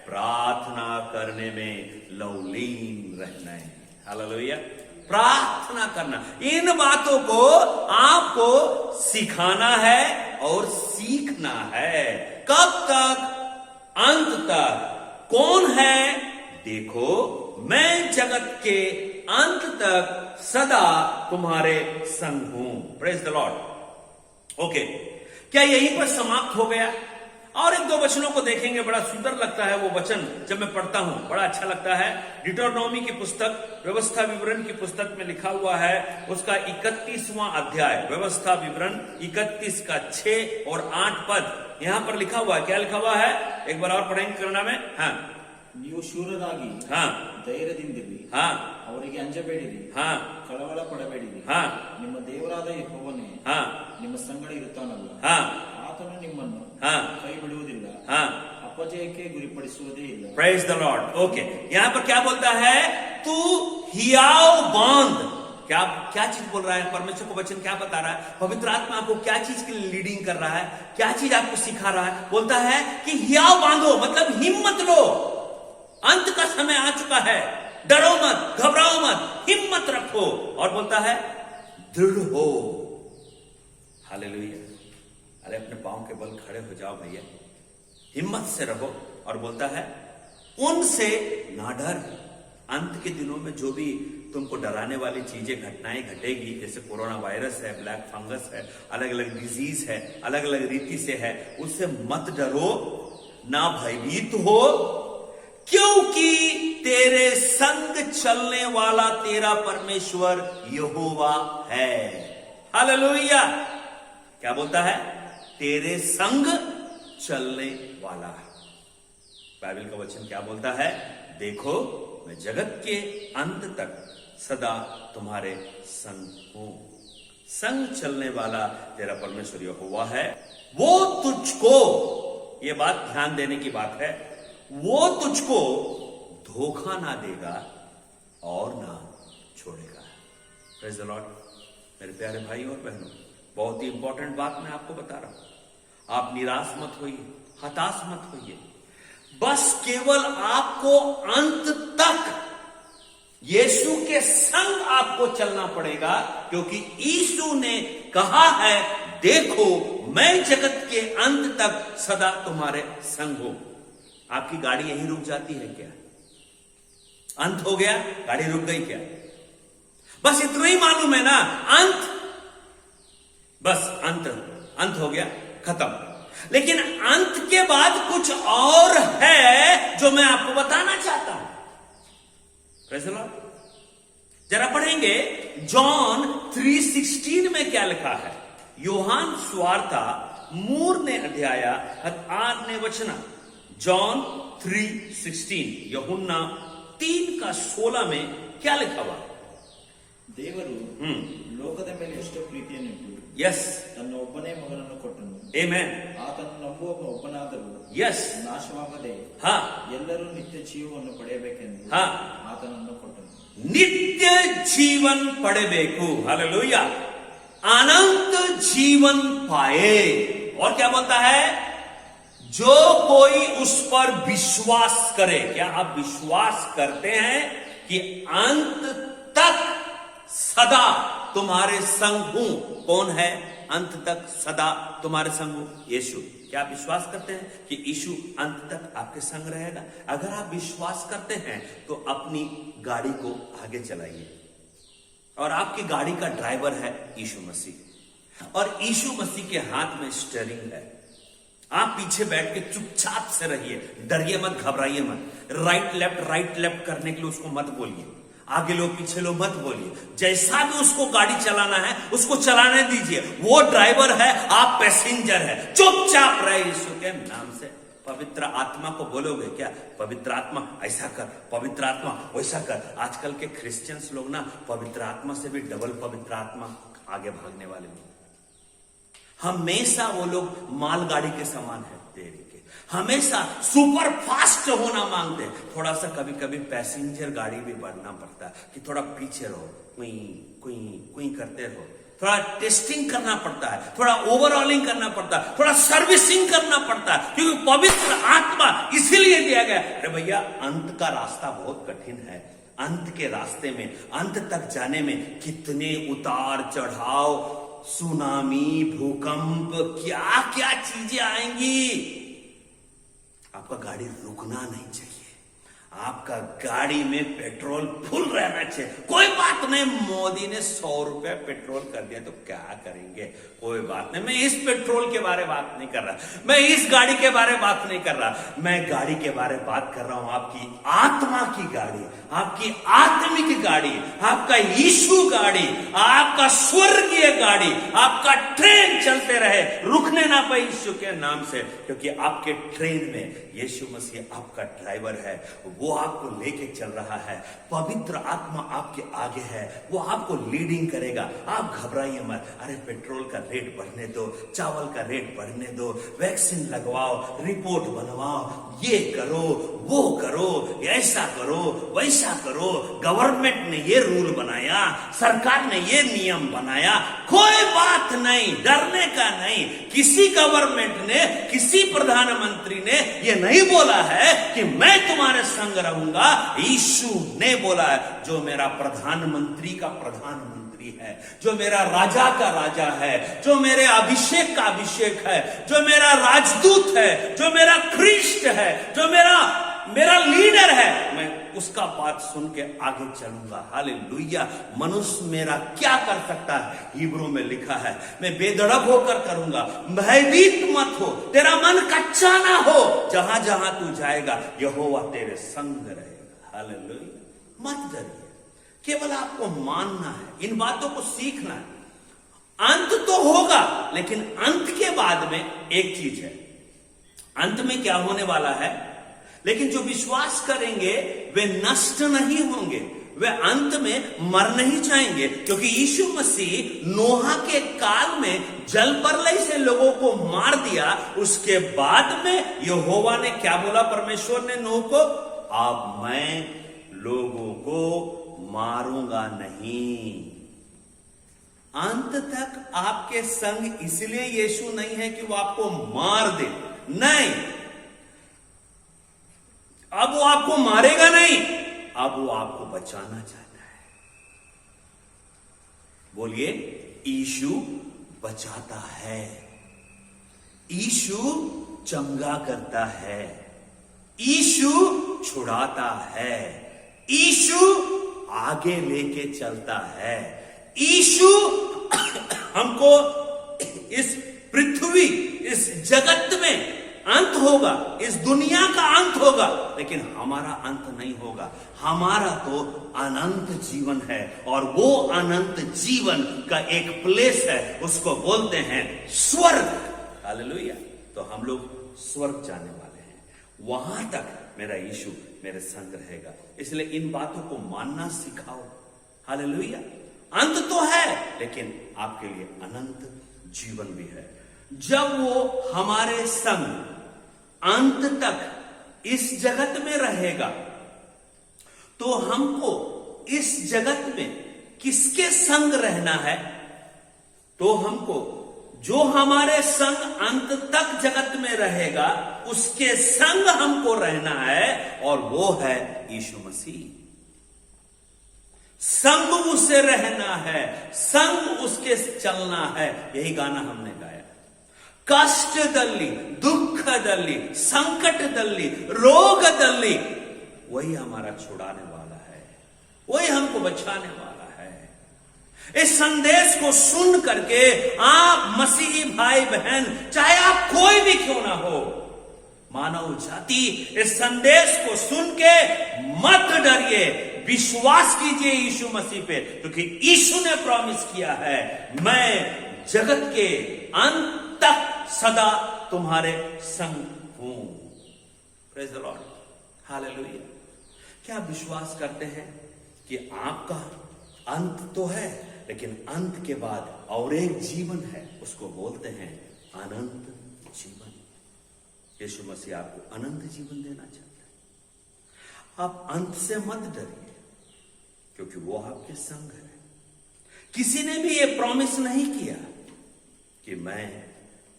प्रार्थना करने में लवलीन रहना है। हालेलुया। प्रार्थना करना। इन बातों को आपको सिखाना है और सीखना है। कब तक? अंत तक। कौन है? देखो, मैं जगत के अंत तक सदा तुम्हारे संग हूं। Praise the Lord. ओके, क्या यहीं पर समाप्त हो गया? और एक दो वचनों को देखेंगे। बड़ा सुंदर लगता है वो वचन, जब मैं पढ़ता हूं बड़ा अच्छा लगता है। डिटरोनॉमी की पुस्तक, व्यवस्था विवरण की पुस्तक में लिखा हुआ है, उसका 31वां अध्याय, व्यवस्था विवरण 31 का 6 और 8 पद यहां पर लिखा हुआ है। क्या लिखा हुआ है? एक बार और पढ़ेंगे करना में। हाँ,
ನೀವು ಶೂರರಾಗಿ
हाँ
ಧೈರ್ಯದಿಂದಿರಿ,
हाँ
ಅವರಿಗೆ ಅಂಜಬೇಡಿರಿ,
हाँ
ಕಳವಳ ಪಡಬೇಡಿರಿ.
हाँ
ನಿಮ್ಮ ದೇವರಾದ ಯೆಹೋವನೇ
हाँ
ನಿಮ್ಮ ಸಂಗಡ ಇರುತ್ತಾನಲ್ಲ,
हाँ
ಆತನು ನಿಮ್ಮನ್ನು
हाँ
ಕೈ ಬಿಡುವುದಿಲ್ಲ,
हाँ
ಅಪಜಯಕ್ಕೆ ಗುರಿಪಡಿಸುವುದೇ ಇಲ್ಲ.
Praise the Lord. ओके, यहाँ पर क्या बोलता है? तू हियाव बांध. क्या क्या चीज बोल रहा है? परमेश्वर को वचन क्या बता रहा है? पवित्र आत्मा आपको क्या चीज के लिए लीडिंग कर रहा है? क्या चीज आपको सिखा रहा है? बोलता है कि हियाव बांधो, मतलब हिम्मत लो. अंत का समय आ चुका है, डरो मत, घबराओ मत, हिम्मत रखो. और बोलता है दृढ़ हो. हालेलुया. अरे अपने पांव के बल खड़े हो जाओ भैया, हिम्मत से रहो. और बोलता है उनसे ना डर. अंत के दिनों में जो भी तुमको डराने वाली चीजें घटनाएं घटेगी, जैसे कोरोना वायरस है, ब्लैक फंगस है, अलग अलग डिजीज है, अलग अलग रीति से है, उससे मत डरो, ना भयभीत हो, क्योंकि तेरे संग चलने वाला तेरा परमेश्वर यहोवा है. हालेलुया. क्या बोलता है? तेरे संग चलने वाला. बाइबल का वचन क्या बोलता है? देखो मैं जगत के अंत तक सदा तुम्हारे संग हूं. संग चलने वाला तेरा परमेश्वर यहोवा है. वो तुझको, ये बात ध्यान देने की बात है, वो तुझको धोखा ना देगा और ना छोड़ेगा. Praise the Lord. मेरे प्यारे भाई और बहनों, बहुत ही इंपॉर्टेंट बात मैं आपको बता रहा हूं. आप निराश मत होइए, हताश मत होइए. बस केवल आपको अंत तक यीशु के संग आपको चलना पड़ेगा, क्योंकि यीशु ने कहा है देखो मैं जगत के अंत तक सदा तुम्हारे संग हूं. आपकी गाड़ी यहीं रुक जाती है क्या? अंत हो गया, गाड़ी रुक गई क्या? बस इतना ही मालूम है ना, अंत, बस अंत हो गया, खत्म. लेकिन अंत के बाद कुछ और है जो मैं आपको बताना चाहता हूं. Praise the Lord. जरा पढ़ेंगे जॉन 3:16 में क्या लिखा है. यूहान सुवार्ता 3 अध्याय 8 वचन. जॉन 3:16, यूहन्ना 3:16 में क्या लिखा हुआ?
ದೇವರು ಲೋಕದ ಮೇಲೆ ಎಷ್ಟೋ ಪ್ರೀತಿಯನ್ನಿಟ್ಟು
ಯಸ್
ತನ್ನ ಒಬ್ಬನೇ ಮಗನನ್ನು ಕೊಟ್ಟನು.
ಆಮೆನ್.
ಆತನು ನಂಬುವ ಒಬ್ಬನಾದರೂ
ಯಸ್
ನಾಶವಾಗದೆ
ಹಾ
ಎಲ್ಲರೂ ನಿತ್ಯ ಜೀವವನ್ನು ಪಡೆಯಬೇಕೆಂದು
ಹಾ
ಆತನನ್ನು ಕೊಟ್ಟನು.
नित्य जीवन पड़ेबेकु. हालेलुया. अनंत जीवन पाए. और क्या बोलता है? जो कोई उस पर विश्वास करे. क्या आप विश्वास करते हैं कि अंत तक सदा तुम्हारे संग हूं? कौन है अंत तक सदा तुम्हारे संग हूं? यीशु. क्या आप विश्वास करते हैं कि यीशु अंत तक आपके संग रहेगा? अगर आप विश्वास करते हैं तो अपनी गाड़ी को आगे चलाइए. और आपकी गाड़ी का ड्राइवर है यीशु मसीह, और यीशु मसीह के हाथ में स्टीयरिंग है. आप पीछे बैठ के चुपचाप से रहिए, डरिए मत, घबराइए मत. राइट लेफ्ट करने के लिए उसको मत बोलिए. आगे लो पीछे लो मत बोलिए. जैसा भी उसको गाड़ी चलाना है उसको चलाने दीजिए. वो ड्राइवर है, आप पैसेंजर है. चुपचाप रहे यीशु के नाम से. पवित्र आत्मा को बोलोगे क्या? पवित्र आत्मा ऐसा कर, पवित्र आत्मा वैसा कर. आजकल के क्रिश्चियंस लोग ना पवित्र आत्मा से भी डबल पवित्र आत्मा आगे भागने वाले लोग. हमेशा वो लोग मालगाड़ी के समान है, देरी के हमेशा सुपर फास्ट होना मांगते हैं. थोड़ा सा कभी कभी पैसेंजर गाड़ी भी बढ़ना पड़ता है कि थोड़ा पीछे रहो, कुई करते रहो. थोड़ा टेस्टिंग करना पड़ता है, थोड़ा ओवरऑलिंग करना पड़ता है, थोड़ा सर्विसिंग करना पड़ता है, क्योंकि पवित्र आत्मा इसीलिए दिया गया. अरे भैया, अंत का रास्ता बहुत कठिन है. अंत के रास्ते में, अंत तक जाने में कितने उतार चढ़ाव, सुनामी, भूकंप, क्या क्या चीजें आएंगी. आपका गाड़ी रुकना नहीं चाहिए. आपका गाड़ी में पेट्रोल फुल रहना चाहिए. कोई बात नहीं, मोदी ने 100 रुपया पेट्रोल कर दिया तो क्या करेंगे, कोई बात नहीं. मैं इस पेट्रोल के बारे बात नहीं कर रहा, मैं इस गाड़ी के बारे बात नहीं कर रहा. मैं गाड़ी के बारे बात कर रहा हूं, आपकी आत्मा की गाड़ी, आपकी आत्मिक गाड़ी, आपका यीशु गाड़ी, आपका स्वर्गीय गाड़ी, आपका ट्रेन चलते रहे, रुकने ना पाए यीशु के नाम से. क्योंकि आपके ट्रेन में यीशु मसीह आपका ड्राइवर है, वो आपको लेके चल रहा है। पवित्र आत्मा आपके आगे है, वो आपको लीडिंग करेगा। आप घबराइए मत। अरे पेट्रोल का रेट बढ़ने दो, चावल का रेट बढ़ने दो, वैक्सीन लगवाओ, रिपोर्ट बनवाओ, ये करो, वो करो, ऐसा करो, वैसा करो। गवर्नमेंट ने ये रूल बनाया, सरकार ने ये नियम बनाया। कोई बात नहीं, डरने का नहीं। किसी गवर्नमेंट ने, किसी प्रधानमंत्री ने ये नहीं बोला है कि मैं तुम्हारे संग रहूंगा। यीशु ने बोला है, जो मेरा प्रधानमंत्री का प्रधानमंत्री है, जो मेरा राजा का राजा है, जो मेरे अभिषेक का अभिषेक है, जो मेरा राजदूत है, जो मेरा ख्रिस्ट है, जो मेरा लीडर है, मैं उसका बात सुन के आगे चलूंगा। हालेलुया। मनुष्य मेरा क्या कर सकता है? हिब्रू में लिखा है, मैं बेधड़क होकर करूंगा। भयभीत मत हो, तेरा मन कच्चा ना हो। जहां जहां तू जाएगा यहोवा तेरे संग रहेगा। हालेलुया। मत डरिए, केवल आपको मानना है, इन बातों को सीखना है। अंत तो होगा, लेकिन अंत के बाद में एक चीज है। अंत में क्या होने वाला है? लेकिन जो विश्वास करेंगे वे नष्ट नहीं होंगे, वे अंत में मर नहीं जाएंगे। क्योंकि यीशु मसीह नोहा के काल में जल प्रलय से लोगों को मार दिया। उसके बाद में यहोवा ने क्या बोला? परमेश्वर ने नूह को, अब मैं लोगों को मारूंगा नहीं। अंत तक आपके संग इसलिए यीशु नहीं है कि वो आपको मार दे, नहीं। अब वो आपको मारेगा नहीं, अब वो आपको बचाना चाहता है। बोलिए, यीशु बचाता है, यीशु चंगा करता है, यीशु छुड़ाता है, यीशु आगे लेके चलता है। यीशु हमको इस पृथ्वी, इस जगत में अंत होगा, इस दुनिया का अंत होगा, लेकिन हमारा अंत नहीं होगा। हमारा तो अनंत जीवन है, और वो अनंत जीवन का एक प्लेस है, उसको बोलते हैं स्वर्ग। हालेलुया। तो हम लोग स्वर्ग जाने वाले हैं, वहां तक मेरा यीशु मेरे संग रहेगा। इसलिए इन बातों को मानना सिखाओ। हालेलुया। अंत तो है, लेकिन आपके लिए अनंत जीवन भी है। जब वो हमारे संग अंत तक इस जगत में रहेगा, तो हमको इस जगत में किसके संग रहना है? तो हमको जो हमारे संग अंत तक जगत में रहेगा, उसके संग हमको रहना है, और वो है यीशु मसीह। संग उसे रहना है, संग उसके चलना है। यही गाना हमने गाया। ಕಷ್ಟದಲ್ಲಿ, दुखದಲ್ಲಿ, संकटದಲ್ಲಿ, रोगದಲ್ಲಿ, वही हमारा छुड़ाने वाला है, वही हमको बचाने वाला है। इस संदेश को सुन करके आप मसीही भाई बहन, चाहे आप कोई भी क्यों ना हो, मानव जाति, इस संदेश को सुन के मत डरिए, विश्वास कीजिए यीशु मसीह पे, क्योंकि यीशु ने प्रॉमिस किया है, मैं जगत के अंत तक सदा तुम्हारे संग हूं। Praise the Lord. हालेलुया। क्या विश्वास करते हैं कि आपका अंत तो है, लेकिन अंत के बाद और एक जीवन है, उसको बोलते हैं अनंत जीवन। यीशु मसीह आपको अनंत जीवन देना चाहता है। आप अंत से मत डरिए, क्योंकि वो आपके संग है। किसी ने भी ये प्रॉमिस नहीं किया कि मैं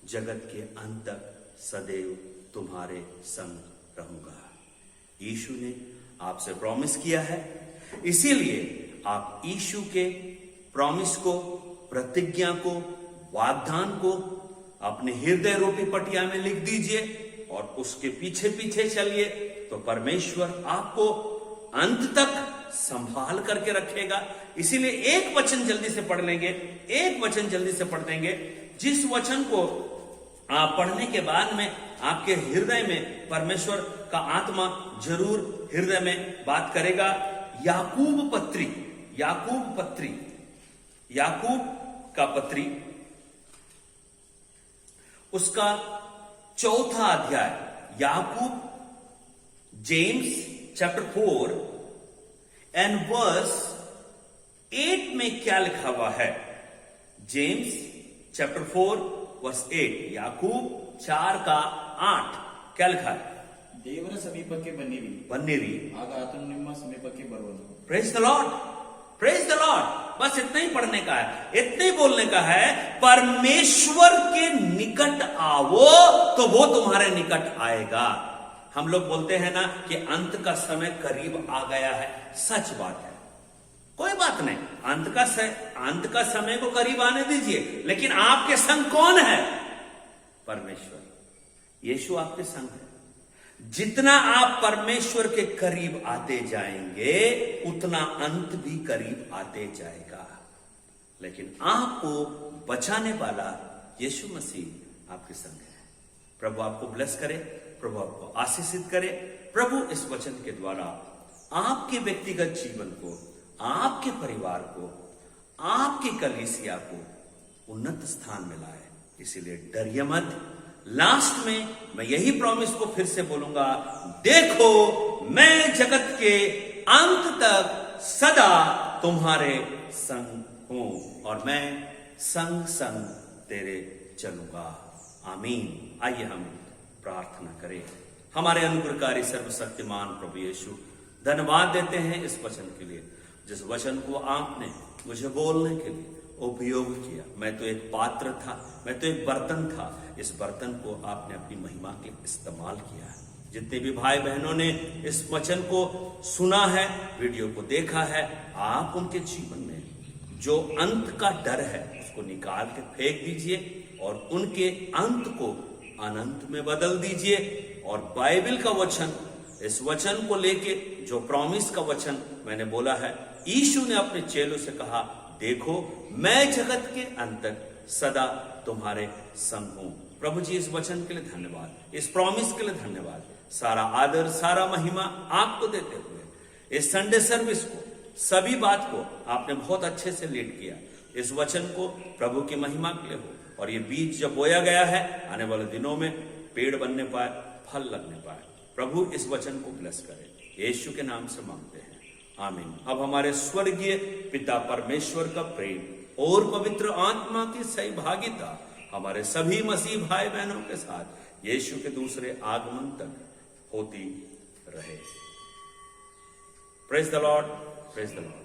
जगत के अंत तक सदैव तुम्हारे संग रहूंगा। यीशु ने आपसे प्रॉमिस किया है, इसीलिए आप यीशु के प्रॉमिस को, प्रतिज्ञा को, वाग्दान को अपने हृदय रूपी पटिया में लिख दीजिए और उसके पीछे पीछे चलिए, तो परमेश्वर आपको अंत तक संभाल करके रखेगा। इसीलिए एक वचन जल्दी से पढ़ लेंगे, एक वचन जल्दी से पढ़ देंगे, जिस वचन को पढ़ने के बाद में आपके हृदय में परमेश्वर का आत्मा जरूर हृदय में बात करेगा। याकूब का पत्री उसका 4था अध्याय, याकूब जेम्स चैप्टर 4 एंड वर्स 8 में क्या लिखा हुआ है? जेम्स चैप्टर 4 वर्स 8, याकूब 4:8 क्या लिखा है?
ದೇವರ ಸಮೀಪಕ್ಕೆ ಬನ್ನಿರಿ,
बन्नीरी।
ಆಗ ಆತನು ನಿಮ್ಮ ಸಮೀಪಕ್ಕೆ ಬರುವನು.
Praise the Lord, praise the Lord. बस इतना ही पढ़ने का है, इतना ही बोलने का है। परमेश्वर के निकट आओ तो वो तुम्हारे निकट आएगा। हम लोग बोलते हैं ना कि अंत का समय करीब आ गया है। सच बात है, कोई बात नहीं, अंत का समय को करीब आने दीजिए, लेकिन आपके संग कौन है? परमेश्वर, यीशु आपके संग है। जितना आप परमेश्वर के करीब आते जाएंगे उतना अंत भी करीब आते जाएगा। लेकिन आपको बचाने वाला यीशु मसीह आपके संग है। प्रभु आपको ब्लेस करे, प्रभु आपको आशीषित करे। प्रभु इस वचन के द्वारा आपके व्यक्तिगत जीवन को, आपके परिवार को, आपकी कलीसिया को उन्नत स्थान में लाए। इसीलिए डरिए मत। लास्ट में मैं यही प्रॉमिस को फिर से बोलूंगा, देखो मैं जगत के अंत तक सदा तुम्हारे संग हूं और मैं संग संग तेरे चलूंगा। आमीन। आइए हम प्रार्थना करें। हमारे अनुग्रहकारी सर्वशक्तिमान प्रभु यीशु, धन्यवाद देते हैं इस वचन के लिए, जिस वचन को आपने मुझे बोलने के लिए उपयोग किया। मैं तो एक पात्र था, मैं तो एक बर्तन था। इस बर्तन को आपने अपनी महिमा के लिए इस्तेमाल किया है। जितने भी भाई बहनों ने इस वचन को सुना है, वीडियो को देखा है, आप उनके जीवन में जो अंत का डर है उसको निकाल के फेंक दीजिए और उनके अंत को अनंत में बदल दीजिए। और बाइबल का वचन, इस वचन को लेके जो प्रॉमिस का वचन मैंने बोला है, यीशु ने अपने चेलों से कहा, देखो मैं जगत के अंत तक सदा तुम्हारे संग हूं। प्रभु जी इस वचन के लिए धन्यवाद, इस प्रॉमिस के लिए धन्यवाद। सारा आदर, सारा महिमा आपको देते हुए इस संडे सर्विस को, सभी बात को आपने बहुत अच्छे से लीड किया। इस वचन को प्रभु की महिमा के लिए हो और ये बीज जब बोया गया है, आने वाले दिनों में पेड़ बनने पाए, फल लगने पाए। प्रभु इस वचन को ब्लेस करे, यीशु के नाम से मांगते हैं, आमीन। अब हमारे स्वर्गीय पिता परमेश्वर का प्रेम और पवित्र आत्मा की सहभागिता हमारे सभी मसीह भाई बहनों के साथ यीशु के दूसरे आगमन तक होती रहे। Praise the Lord, praise the Lord.